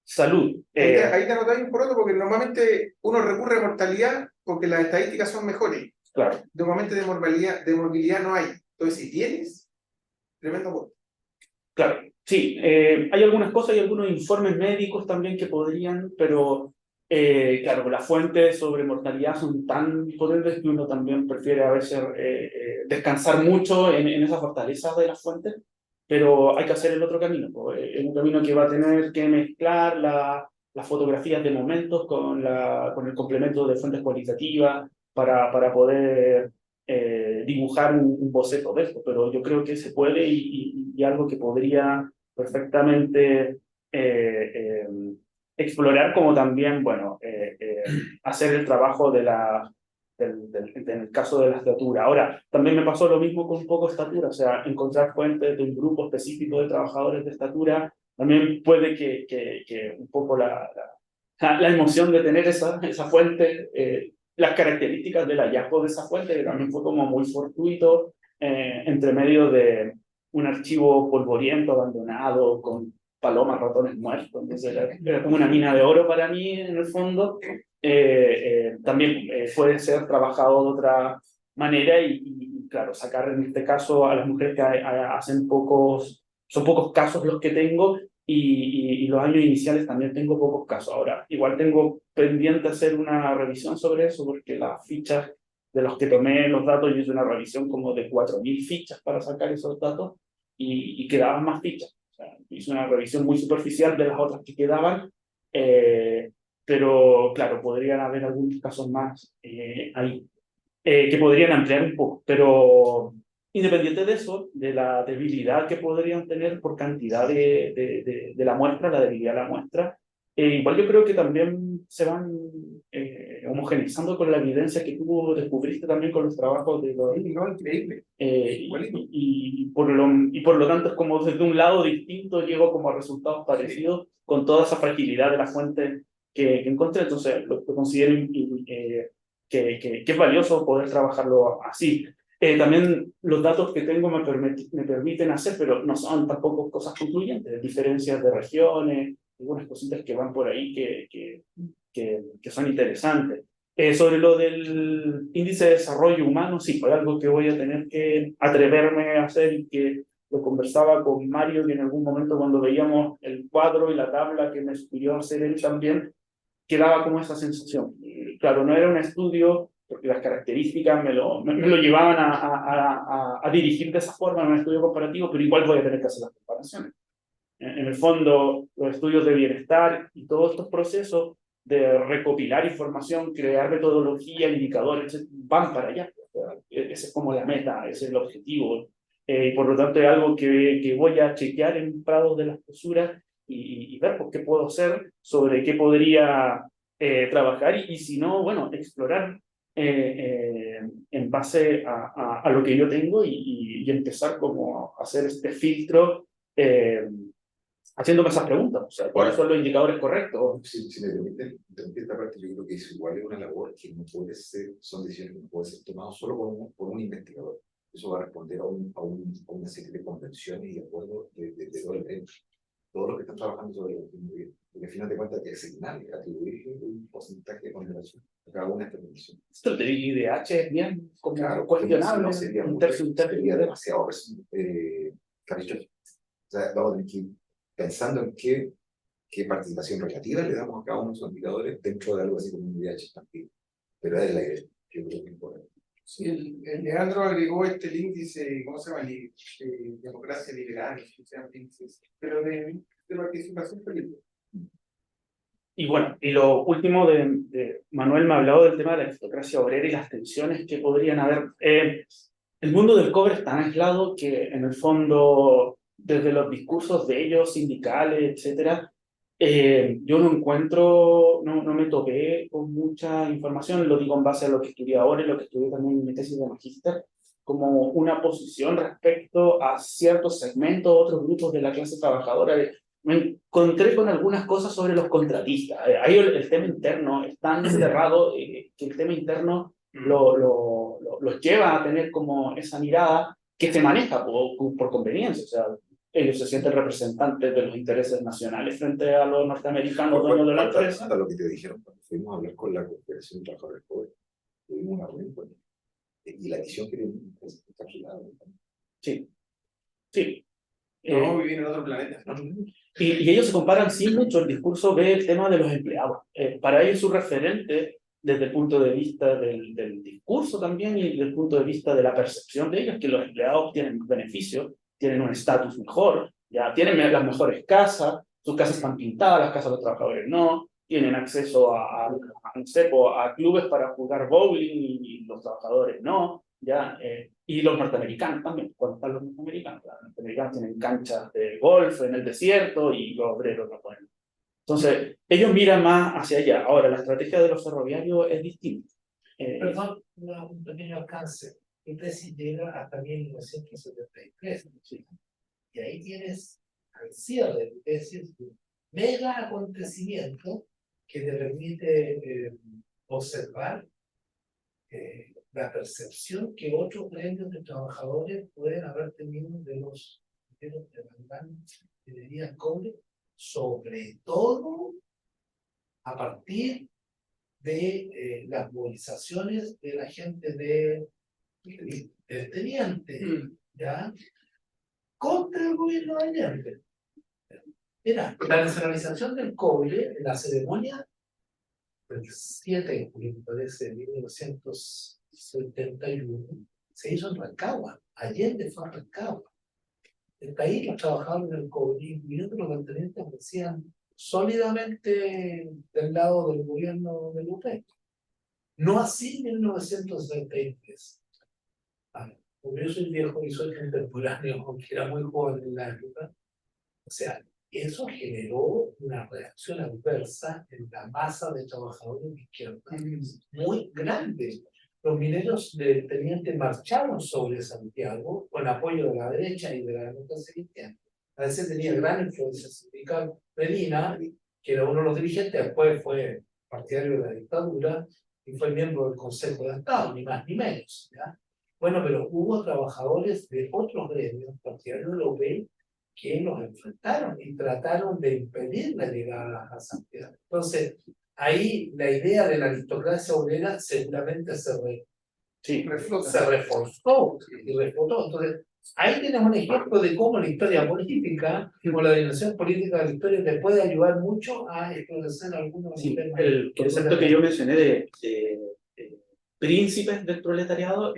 salud. ahí te anotáis un poroto porque normalmente uno recurre a mortalidad porque las estadísticas son mejores. claro. Normalmente de movilidad no hay. Entonces, si tienes, tremendo aporte. Claro, sí, hay algunas cosas y algunos informes médicos también que podrían, pero claro, las fuentes sobre mortalidad son tan potentes que uno también prefiere a veces descansar mucho en esas fortalezas de las fuentes, pero hay que hacer el otro camino, pues, es un camino que va a tener que mezclar las fotografías de momentos con el complemento de fuentes cualitativas para poder dibujar un boceto de esto, pero yo creo que se puede y algo que podría perfectamente explorar, como también, bueno, hacer el trabajo en el caso de la estatura. Ahora, también me pasó lo mismo con un poco estatura, o sea, encontrar fuentes de un grupo específico de trabajadores de estatura, también puede que un poco la emoción de tener esa fuente, las características del hallazgo de esa fuente, que también fue como muy fortuito, entre medio de un archivo polvoriento, abandonado, con palomas, ratones muertos, entonces era como una mina de oro para mí en el fondo. También puede ser trabajado de otra manera y, claro, sacar en este caso a las mujeres que hacen son pocos casos los que tengo y los años iniciales también tengo pocos casos. Ahora, igual tengo pendiente hacer una revisión sobre eso porque las fichas de los que tomé los datos, yo hice una revisión como de 4.000 fichas para sacar esos datos y quedaban más fichas. O sea, hice una revisión muy superficial de las otras que quedaban, pero claro, podrían haber algunos casos más ahí que podrían ampliar un poco, pero independiente de eso, de la debilidad que podrían tener por cantidad de la muestra, la debilidad de la muestra, igual yo creo que también se van homogeneizando con la evidencia que tú descubriste también con los trabajos de los... Sí, no, increíble. Y por lo tanto es como desde un lado distinto llego como a resultados parecidos con toda esa fragilidad de la fuente que encontré, entonces lo considero que es valioso poder trabajarlo así. También los datos que tengo me permiten hacer, pero no son tampoco cosas concluyentes, diferencias de regiones, algunas cositas que van por ahí que son interesantes. Sobre lo del índice de desarrollo humano, sí, fue algo que voy a tener que atreverme a hacer y que lo conversaba con Mario, que en algún momento cuando veíamos el cuadro y la tabla que me sugirió hacer él también, quedaba como esa sensación. Y, claro, no era un estudio, porque las características me lo llevaban a dirigir de esa forma en un estudio comparativo, pero igual voy a tener que hacer las comparaciones. En el fondo, los estudios de bienestar y todos estos procesos de recopilar información, crear metodología, indicadores, van para allá. Esa es como la meta, ese es el objetivo. Y por lo tanto es algo que voy a chequear en Prados de la Escosura y ver por qué puedo hacer, sobre qué podría trabajar y si no, bueno, explorar en base a lo que yo tengo y empezar como a hacer este filtro haciéndome esas preguntas, o sea, ¿cuáles son los indicadores correctos? Si me permiten interrumpir esta parte, yo creo que es igual es una labor que no puede ser, son decisiones que no pueden ser tomadas solo por un investigador. Eso va a responder a una serie de convenciones y acuerdos de todo el gremio. Todos los que están trabajando sobre el bien. Porque al final de cuentas hay que asignarle, atribuirle un porcentaje de ponderación a cada una de estas condiciones. Esto de IDH es bien como Claro, cuestionable, no sería un tercio, sería demasiado caprichoso. O sea, vamos a tener que ir pensando en qué participación relativa le damos a cada uno de esos indicadores dentro de algo así como un IDH expandido. Pero es la idea, yo creo que es importante. Sí, el Leandro agregó el índice, ¿cómo se llama? Democracia liberal, se llama índices, pero de participación política. Y bueno, y lo último de Manuel me ha hablado del tema de la aristocracia obrera y las tensiones que podrían haber. El mundo del cobre es tan aislado que en el fondo, desde los discursos de ellos, sindicales, etcétera, yo no me topé con mucha información, lo digo en base a lo que estudié ahora y lo que estudié también en mi tesis de magíster, como una posición respecto a ciertos segmentos, otros grupos de la clase trabajadora. Me encontré con algunas cosas sobre los contratistas. Ahí el tema interno es tan cerrado que el tema interno los lleva a tener como esa mirada que se maneja por conveniencia. O sea, ellos se sienten representantes de los intereses nacionales frente a los norteamericanos dueños de la empresa. Hasta lo que te dijeron cuando fuimos a hablar con la Confederación de Trabajadores Pobres, tuvimos una reunión con ellos. y la visión que tiene es encapsulada. Sí, sí. No, vivir en otro planeta. Y ellos se comparan sí mucho, el discurso ve el tema de los empleados. Para ellos su referente, desde el punto de vista del discurso también y desde el punto de vista de la percepción de ellos, que los empleados tienen beneficios, tienen un estatus mejor, ya tienen las mejores casas, sus casas están pintadas, las casas de los trabajadores no, tienen acceso no sé, a clubes para jugar bowling y los trabajadores no, ya, y los norteamericanos también, cuando están los norteamericanos tienen canchas de golf en el desierto y los obreros no pueden. Entonces, ellos miran más hacia allá. Ahora, la estrategia de los ferroviarios es distinta. Perdón, un pequeño alcance. Mi tesis llega hasta 1973. Sí. Y ahí tienes al cierre de tu tesis un mega acontecimiento que te permite observar la percepción que otros gremios de trabajadores pueden haber tenido de los mineros de mangan, minería, cobre, sobre todo a partir de las movilizaciones de la gente del teniente, ¿ya? Contra el gobierno de Allende. Era la nacionalización del cobre, la ceremonia del 7, me parece, de 1971, se hizo en Rancagua. Allende fue a Rancagua. El país, los trabajadores del cobre, incluyendo los mantenimientos, decían sólidamente del lado del gobierno de López. No así en 1933. Porque yo soy viejo y soy contemporáneo, aunque era muy joven en la época. O sea, eso generó una reacción adversa en la masa de trabajadores de izquierda muy grande. Los mineros del teniente marcharon sobre Santiago con apoyo de la derecha y de la democracia cristiana. A veces tenía gran influencia sindical. Medina, que era uno de los dirigentes, después fue partidario de la dictadura y fue miembro del Consejo de Estado, ni más ni menos, ¿ya? Bueno, pero hubo trabajadores de otros gremios partidarios de la UP que los enfrentaron y trataron de impedir la llegada a Santiago. Entonces, ahí la idea de la aristocracia obrera seguramente se reforzó y reflotó. Entonces, ahí tenemos un ejemplo de cómo la historia política, o la dimensión política de la historia, te puede ayudar mucho a esclarecer algunos temas. El concepto que yo mencioné de príncipes del proletariado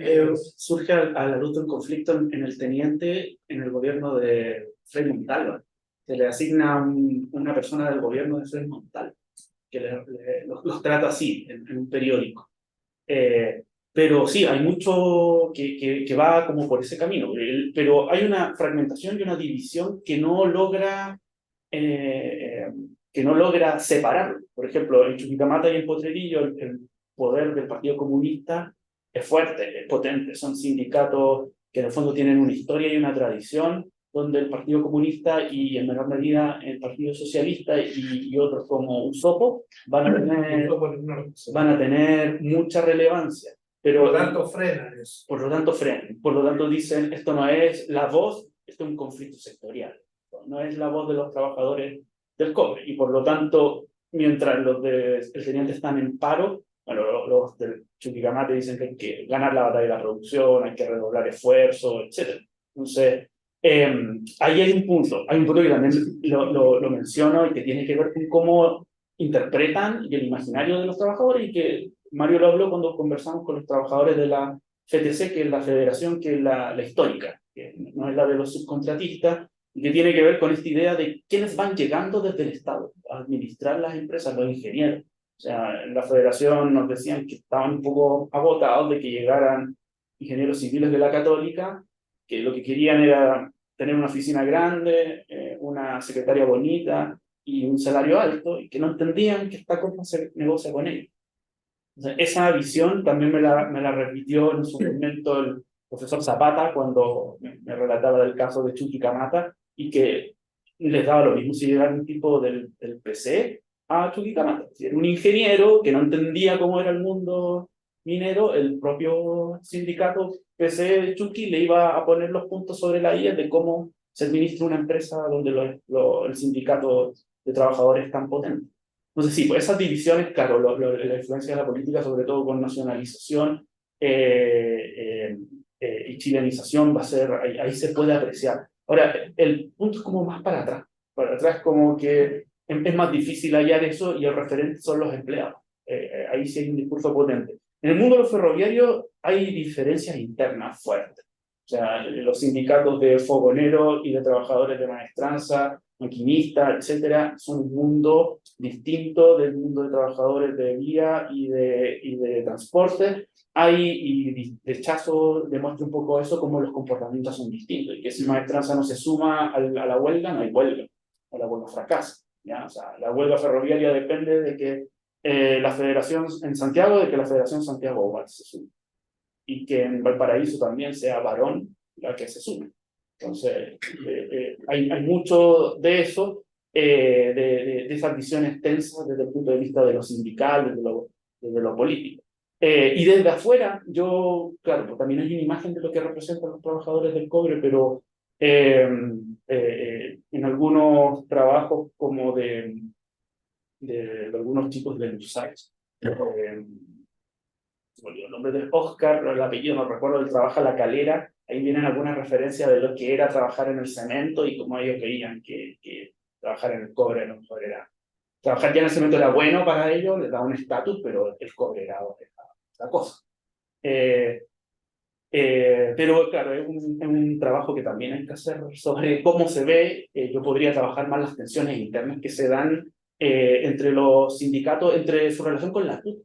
surge a la luz de un conflicto en el teniente en el gobierno de Frei Montalva. Se le asigna una persona del gobierno de Frei Montalva que los trata así en un periódico. Pero sí, hay mucho que va como por ese camino, pero hay una fragmentación y una división que no logra separar. Por ejemplo, en Chuquicamata y en Potrerillo el poder del Partido Comunista es fuerte, es potente, son sindicatos que en el fondo tienen una historia y una tradición, donde el Partido Comunista y en menor medida el Partido Socialista y otros como USOPO van a tener mucha relevancia. Pero, por lo tanto, frenan eso. Por lo tanto, frenan. Por lo tanto, dicen, esto no es la voz, esto es un conflicto sectorial. No es la voz de los trabajadores del cobre. Y por lo tanto, mientras los del teniente están en paro, bueno, los del Chuquicamata dicen que hay que ganar la batalla de la producción, hay que redoblar esfuerzos, etc. Entonces, ahí hay un punto que también lo menciono y que tiene que ver con cómo interpretan el imaginario de los trabajadores, y que Mario lo habló cuando conversamos con los trabajadores de la FTC, que es la federación, que es la histórica, que no es la de los subcontratistas, y que tiene que ver con esta idea de quiénes van llegando desde el Estado a administrar las empresas, los ingenieros. O sea, en la federación nos decían que estaban un poco agotados de que llegaran ingenieros civiles de la Católica, que lo que querían era tener una oficina grande, una secretaria bonita y un salario alto, y que no entendían que esta cosa se negocia con ellos. Entonces, esa visión también me la repitió en su momento el profesor Zapata cuando me relataba del caso de Chuquicamata, y que les daba lo mismo si llegara un tipo del PC a Chuquicamata. Si era un ingeniero que no entendía cómo era el mundo minero, el propio sindicato PC de Chuqui le iba a poner los puntos sobre la I de cómo se administra una empresa donde el sindicato de trabajadores es tan potente. Entonces sí, pues esas divisiones, claro, la influencia de la política, sobre todo con nacionalización, y chilenización va a ser, ahí se puede apreciar. Ahora, el punto es como más para atrás como que es más difícil hallar eso y el referente son los empleados. Ahí sí hay un discurso potente. En el mundo de los ferroviarios hay diferencias internas fuertes. O sea, los sindicatos de fogoneros y de trabajadores de maestranza, maquinistas, etcétera, son un mundo distinto del mundo de trabajadores de vía y de transporte. Y Rechazo demuestra un poco eso, como los comportamientos son distintos, y que si maestranza no se suma a la huelga, no hay huelga, o la huelga fracasa, ¿ya? O sea, la huelga ferroviaria depende de que la federación en Santiago, de que la federación Santiago-Oval se sume, y que en Valparaíso también sea Varón la que se sume. Entonces, hay mucho de eso, de esas visiones tensas desde el punto de vista de lo sindical, desde lo político. Y desde afuera, claro, pues también hay una imagen de lo que representan los trabajadores del cobre, pero en algunos trabajos como de algunos chicos de Lusais, se me olvidó el nombre de Oscar, el apellido no recuerdo, él trabaja en la calera, ahí vienen algunas referencias de lo que era trabajar en el cemento y cómo ellos veían que trabajar en el cobre a lo mejor era... Trabajar ya en el cemento era bueno para ellos, les daba un estatus, pero el cobre era otra cosa. Pero claro, es un trabajo que también hay que hacer sobre cómo se ve. Yo podría trabajar más las tensiones internas que se dan entre los sindicatos, entre su relación con la CUT,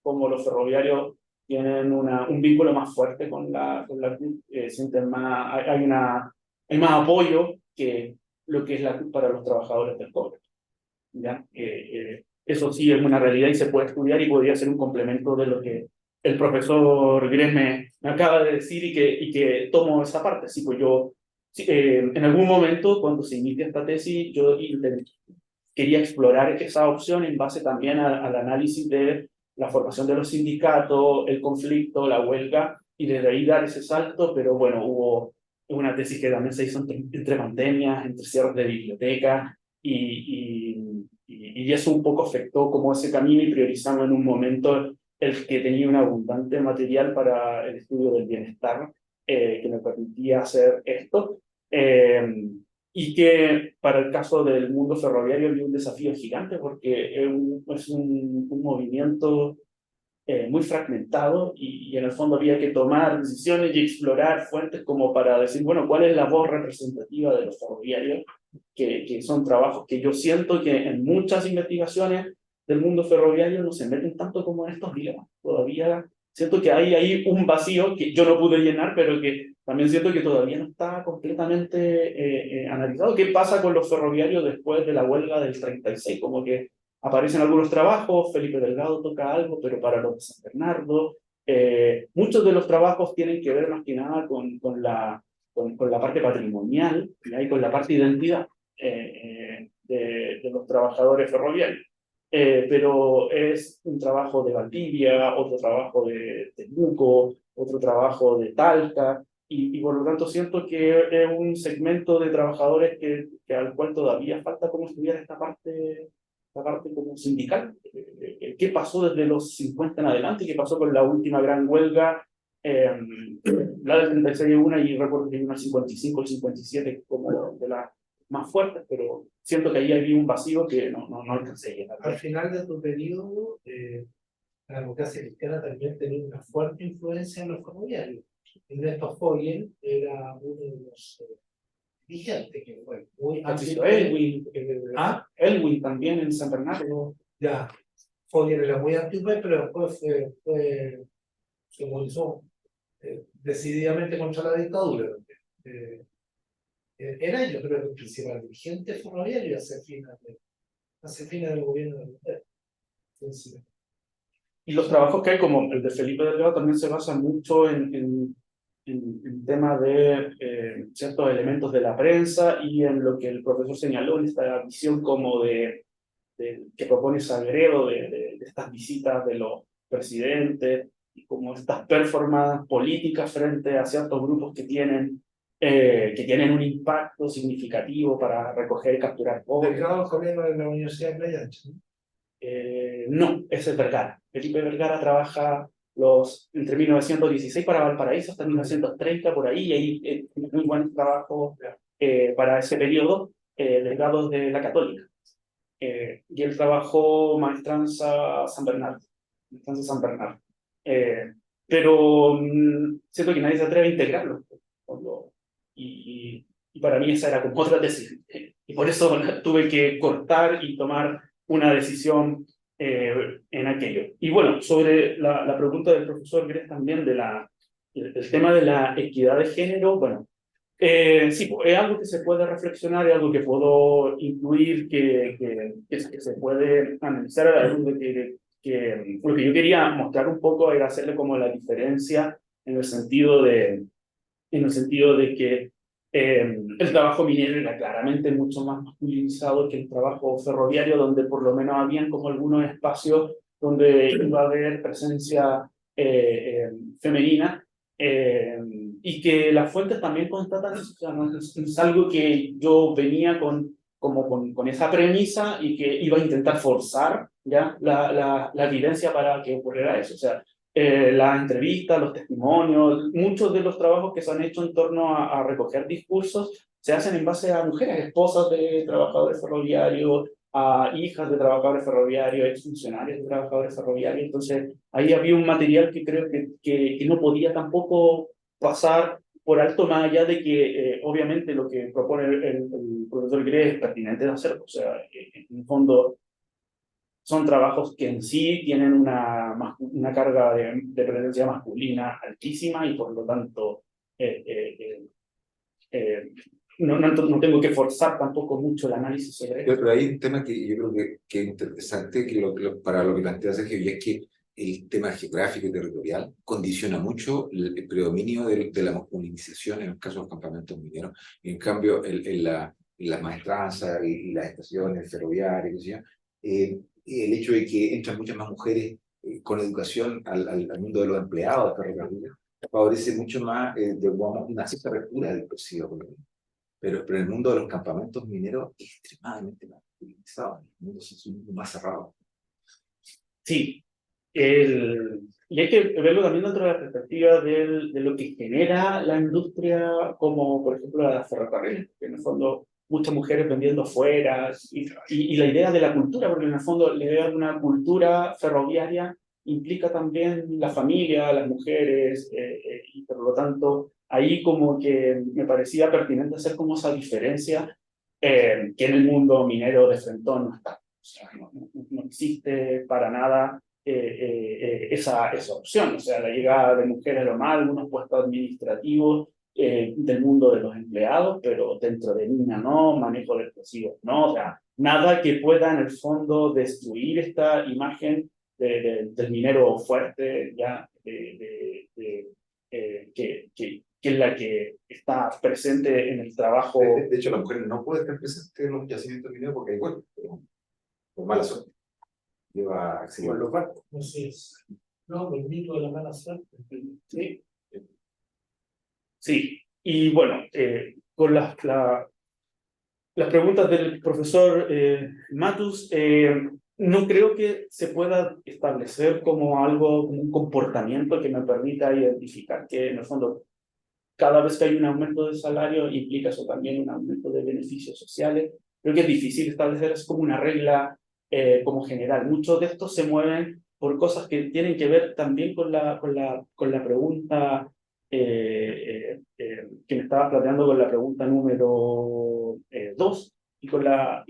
como los ferroviarios tienen un vínculo más fuerte con la CUT, sienten más, hay más apoyo que lo que es la CUT para los trabajadores del cobre. ¿Ya? Eso sí es una realidad y se puede estudiar y podría ser un complemento de lo que el profesor Gres me acaba de decir y que tomo esa parte. Sí, pues yo, sí, en algún momento, cuando se inicia esta tesis, yo quería explorar esa opción en base también al análisis de la formación de los sindicatos, el conflicto, la huelga, y desde ahí dar ese salto, pero bueno, hubo una tesis que también se hizo entre pandemias, entre cierres de bibliotecas, y eso un poco afectó como ese camino y priorizamos en un momento el que tenía un abundante material para el estudio del bienestar que me permitía hacer esto. Y que para el caso del mundo ferroviario había un desafío gigante porque es un movimiento muy fragmentado y en el fondo había que tomar decisiones y explorar fuentes como para decir, bueno, ¿cuál es la voz representativa de los ferroviarios? Que son trabajos que yo siento que en muchas investigaciones del mundo ferroviario no se meten tanto como en estos dilemas. Todavía siento que hay ahí un vacío que yo no pude llenar, pero que también siento que todavía no está completamente analizado. ¿Qué pasa con los ferroviarios después de la huelga del 36? Como que aparecen algunos trabajos, Felipe Delgado toca algo, pero para los de San Bernardo, muchos de los trabajos tienen que ver más que nada con la parte patrimonial y con la parte de identidad de los trabajadores ferroviarios. Pero es un trabajo de Valdivia, otro trabajo de Temuco, otro trabajo de Talca, y por lo tanto siento que es un segmento de trabajadores que al cual todavía falta como estudiar esta parte como sindical. ¿Qué pasó desde los 50 en adelante? ¿Qué pasó con la última gran huelga? La del 36 una, y recuerdo que hay una 55 el 57 como de las más fuertes, pero siento que ahí había un vacío que no alcancé a llenar. Al final de tu periodo, la democracia cristiana también tenía una fuerte influencia en los ferroviarios. Ernesto Fogel era uno de los dirigentes que fue muy Patricio Elwin, Elwin también en San Bernardo. Ya, Fogel era muy antiguo, pero después se movilizó decididamente contra la dictadura. Era yo creo que el principal dirigente ferroviario hacia fines del gobierno de Lutero. Entonces, y los trabajos que hay, como el de Felipe Delgado, también se basan mucho en temas de ciertos elementos de la prensa y en lo que el profesor señaló, en esta visión como que propone Sagredo de estas visitas de los presidentes y como estas performances políticas frente a ciertos grupos que tienen un impacto significativo para recoger y capturar votos. Delgado comiendo en la Universidad de Playa Ancha, ¿no? No, ese es Vergara. Felipe Vergara trabaja entre 1916 para Valparaíso hasta 1930 por ahí, y ahí muy buen trabajo para ese periodo, de grados de la Católica. Y él trabajó maestranza San Bernardo, maestranza San Bernardo. Pero siento que nadie se atreve a integrarlo. Y para mí esa era como otra tesis. Y por eso tuve que cortar y tomar una decisión en aquello. Y bueno, sobre la pregunta del profesor Gress también del tema de la equidad de género, bueno, sí, pues, es algo que se puede reflexionar, es algo que puedo incluir, que se puede analizar, algo lo que yo quería mostrar un poco era hacerle como la diferencia en el sentido de que el trabajo minero era claramente mucho más masculinizado que el trabajo ferroviario, donde por lo menos habían como algunos espacios donde iba a haber presencia femenina, y que las fuentes también constatan eso. O sea, no es algo que yo venía con esa premisa y que iba a intentar forzar ya la evidencia para que ocurriera eso. O sea, las entrevistas, los testimonios, muchos de los trabajos que se han hecho en torno a recoger discursos se hacen en base a mujeres, esposas de trabajadores ferroviarios, a hijas de trabajadores ferroviarios, exfuncionarios de trabajadores ferroviarios. Entonces, ahí había un material que creo que no podía tampoco pasar por alto, más allá de que obviamente lo que propone el profesor Gress es pertinente de hacer. O sea, en el fondo son trabajos que en sí tienen una carga de presencia masculina altísima y por lo tanto no tengo que forzar tampoco mucho el análisis sobre eso. Pero hay un tema que yo creo que es interesante para lo que plantea Sergio, y es que el tema geográfico y territorial condiciona mucho el predominio de la masculinización en el caso de los campamentos mineros. Y en cambio, en la maestranza y las estaciones ferroviarias, el hecho de que entran muchas más mujeres con educación al mundo de los empleados de ferrocarriles favorece mucho más, digamos, una cierta apertura del proceso. Pero en el mundo de los campamentos mineros es extremadamente más masculinizado, el mundo es un mundo más cerrado. Sí, y hay que verlo también dentro de la perspectiva de lo que genera la industria, como por ejemplo la ferrocarril, que en el fondo muchas mujeres vendiendo afuera, y la idea de la cultura, porque en el fondo la idea de una cultura ferroviaria implica también la familia, las mujeres, y por lo tanto ahí como que me parecía pertinente hacer como esa diferencia, que en el mundo minero de Frentón no está. O sea, no existe para nada esa opción. O sea, la llegada de mujeres lo más, algunos puestos administrativos del mundo de los empleados, pero dentro de mina no, manejo de explosivos no, o sea, nada que pueda en el fondo destruir esta imagen del minero fuerte, ya, que es la que está presente en el trabajo. De hecho, las mujeres no pueden estar presentes en los yacimientos mineros porque hay golpes, por mala suerte. Lleva accidentes. Con los barcos. Así es. No, el mito de la mala suerte. Sí. Sí, y bueno, con las preguntas del profesor Matus, no creo que se pueda establecer como algo, como un comportamiento que me permita identificar que en el fondo cada vez que hay un aumento de salario implica eso también un aumento de beneficios sociales. Creo que es difícil establecer, es como una regla como general. Muchos de estos se mueven por cosas que tienen que ver también con la pregunta que me estaba planteando, con la pregunta número 2 y con la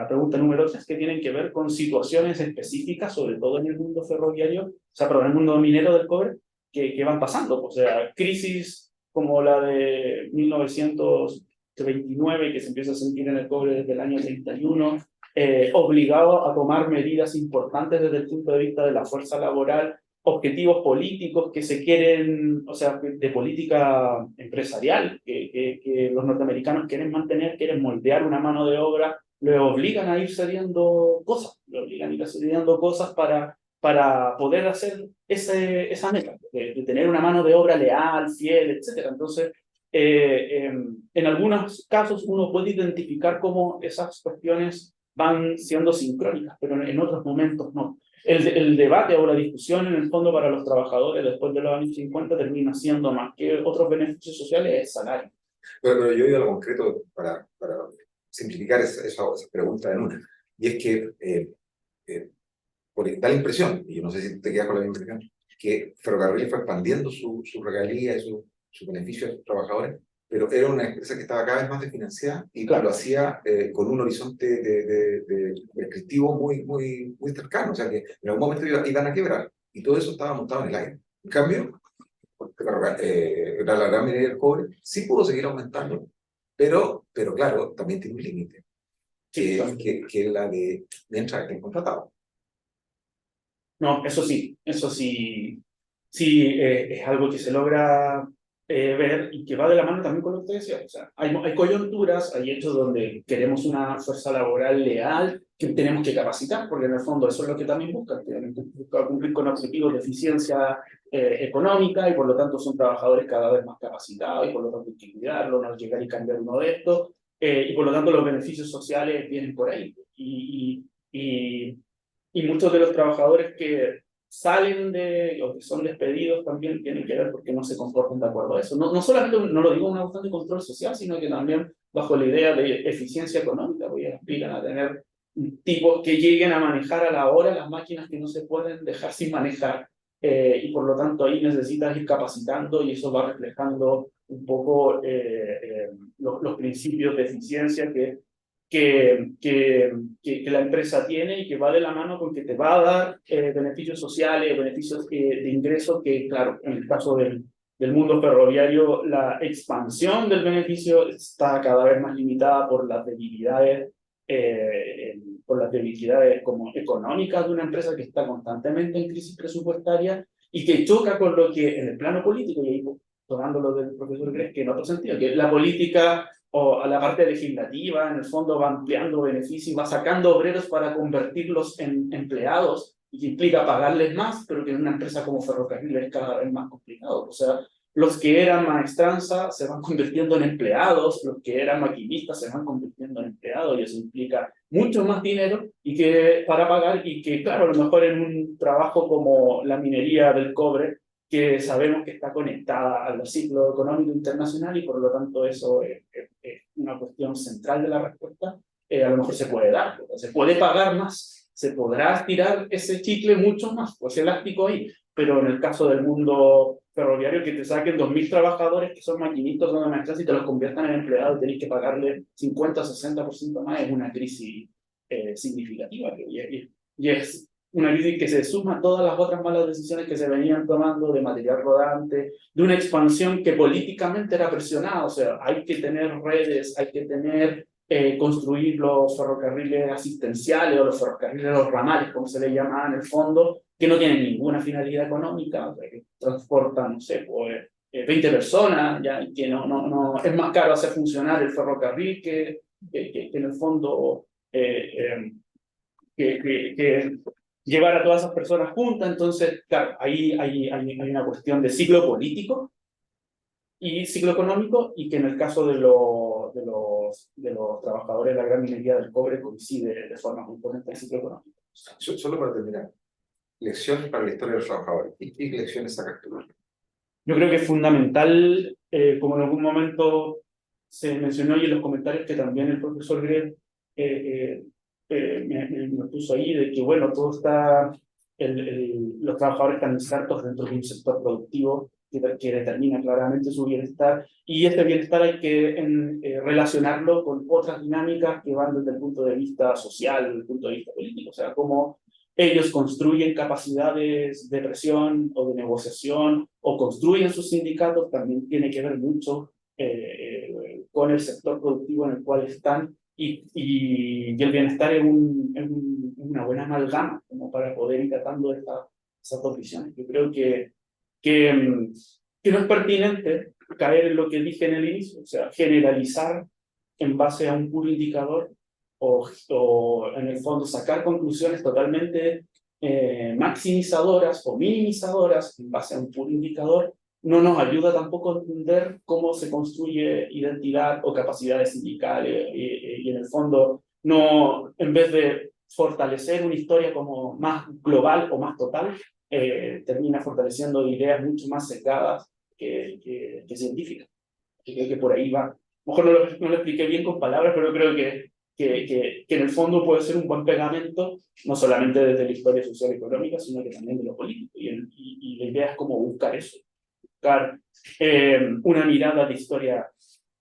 pregunta número 3, que tienen que ver con situaciones específicas, sobre todo en el mundo ferroviario, o sea, perdón, en el mundo minero del cobre, que van pasando. O sea, crisis como la de 1929, que se empieza a sentir en el cobre desde el año 31, obligado a tomar medidas importantes desde el punto de vista de la fuerza laboral, objetivos políticos que se quieren, o sea, de política empresarial, que los norteamericanos quieren mantener, quieren moldear una mano de obra, le obligan a ir cediendo cosas, para poder hacer esa meta, de tener una mano de obra leal, fiel, etc. Entonces, en algunos casos uno puede identificar cómo esas cuestiones van siendo sincrónicas, pero en otros momentos no. el debate o la discusión en el fondo para los trabajadores después de los años 50 termina siendo más que otros beneficios sociales el salario. Pero yo he ido a lo concreto para simplificar esa pregunta en una. Y es que da la impresión, y yo no sé si te quedas con la misma impresión, que Ferrocarril fue expandiendo su regalía y su beneficio a sus trabajadores, pero era una empresa que estaba cada vez más desfinanciada y Claro. lo hacía con un horizonte de prescriptivo muy cercano, o sea que en algún momento iban a quebrar y todo eso estaba montado en el aire. En cambio, era la gran minería del cobre, sí pudo seguir aumentando, pero claro, también tiene un límite, Sí, que es la de mientras estén contratados. no, eso sí, sí, es algo que se logra ver y que va de la mano también con lo que te decía. O sea, hay coyunturas, hay hechos donde queremos una fuerza laboral leal que tenemos que capacitar, porque en el fondo eso es lo que también buscan, cumplir con objetivos de eficiencia económica y por lo tanto son trabajadores cada vez más capacitados y por lo tanto hay que cuidarlo, no llegar y cambiar uno de estos y por lo tanto los beneficios sociales vienen por ahí. Y muchos de los trabajadores que salen o que son despedidos también tienen que ver porque no se comportan de acuerdo a eso. No solamente, no lo digo una cuestión de control social, sino que también bajo la idea de eficiencia económica, porque aspiran a tener tipos que lleguen a manejar a la hora las máquinas que no se pueden dejar sin manejar. Y por lo tanto ahí necesitas ir capacitando y eso va reflejando un poco los principios de eficiencia que la empresa tiene y que va de la mano con que te va a dar beneficios sociales, beneficios de ingresos que, claro, en el caso del mundo ferroviario, la expansión del beneficio está cada vez más limitada por las debilidades como económicas de una empresa que está constantemente en crisis presupuestaria y que choca con lo que en el plano político, y ahí tomando lo del profesor Gres, que en otro sentido, que la política o a la parte legislativa, en el fondo va ampliando beneficios y va sacando obreros para convertirlos en empleados, y que implica pagarles más, pero que en una empresa como Ferrocarril es cada vez más complicado. O sea, los que eran maestranza se van convirtiendo en empleados, los que eran maquinistas se van convirtiendo en empleados, y eso implica mucho más dinero y que, para pagar, y que, claro, a lo mejor en un trabajo como la minería del cobre, que sabemos que está conectada al ciclo económico internacional y por lo tanto eso es una cuestión central de la respuesta, a lo mejor se puede dar, se puede pagar más, se podrá estirar ese chicle mucho más, pues elástico ahí, pero en el caso del mundo ferroviario que te saquen 2.000 trabajadores que son maquinistas o maestras y te los conviertan en empleados y tenés que pagarle 50 o 60% más, es una crisis significativa y es una crisis que se suma a todas las otras malas decisiones que se venían tomando de material rodante, de una expansión que políticamente era presionada, o sea, hay que tener redes, hay que tener, construir los ferrocarriles asistenciales o los ferrocarriles, los ramales, como se le llama en el fondo, que no tienen ninguna finalidad económica, o sea, que transportan, no sé, pues, 20 personas, ya, y que no, es más caro hacer funcionar el ferrocarril que en el fondo que llevar a todas esas personas juntas. Entonces, claro, ahí hay una cuestión de ciclo político y ciclo económico, y que en el caso de los trabajadores de la gran minería del cobre coincide de forma muy potente el ciclo económico. Solo para terminar, lecciones para la historia de los trabajadores. ¿Y qué lecciones sacas tú? Yo creo que es fundamental, como en algún momento se mencionó y en los comentarios que también el profesor Gret me puso ahí, de que bueno, todo está, los trabajadores están insertos dentro de un sector productivo que determina claramente su bienestar, y este bienestar hay que relacionarlo con otras dinámicas que van desde el punto de vista social, desde el punto de vista político, o sea, cómo ellos construyen capacidades de presión o de negociación o construyen sus sindicatos, también tiene que ver mucho con el sector productivo en el cual están, y el bienestar es una buena amalgama como para poder ir tratando esas dos visiones. Yo creo que no es pertinente caer en lo que dije en el inicio, o sea, generalizar en base a un puro indicador o en el fondo sacar conclusiones totalmente maximizadoras o minimizadoras en base a un puro indicador, no nos ayuda tampoco a entender cómo se construye identidad o capacidades sindicales y en el fondo no, en vez de fortalecer una historia como más global o más total, termina fortaleciendo ideas mucho más sesgadas que científicas. Y creo que por ahí va. A lo mejor no lo expliqué bien con palabras, pero creo que en el fondo puede ser un buen pegamento, no solamente desde la historia social y económica, sino que también de lo político. Y la idea es como buscar eso, buscar una mirada de historia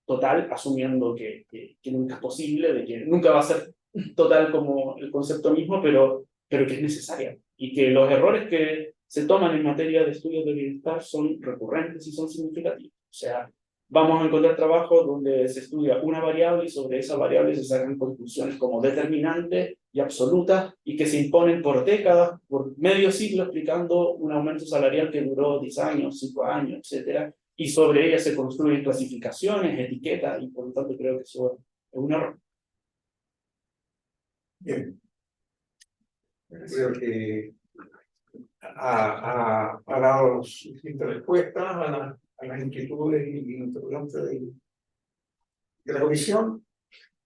total, asumiendo que nunca es posible, de que nunca va a ser total como el concepto mismo, pero que es necesaria. Y que los errores que se toman en materia de estudios de bienestar son recurrentes y son significativos. O sea, vamos a encontrar trabajos donde se estudia una variable y sobre esa variable se sacan conclusiones como determinantes y absolutas y que se imponen por décadas, por medio siglo, explicando un aumento salarial que duró 10 años, 5 años, etcétera. Y sobre ella se construyen clasificaciones, etiquetas, y por lo tanto creo que eso es un error. Bien. Creo que ha dado suficientes respuestas a las inquietudes y interrogantes de la comisión.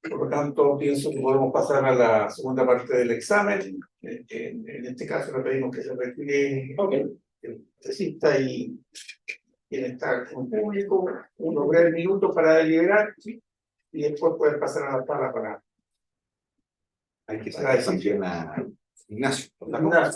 Por lo tanto, pienso que podemos pasar a la segunda parte del examen. En este caso, le pedimos que se retire el tesista y quien está con público, unos breves minutos para deliberar, ¿sí? Y después pueden pasar a la sala para Hay que sacar también a Ignacio. la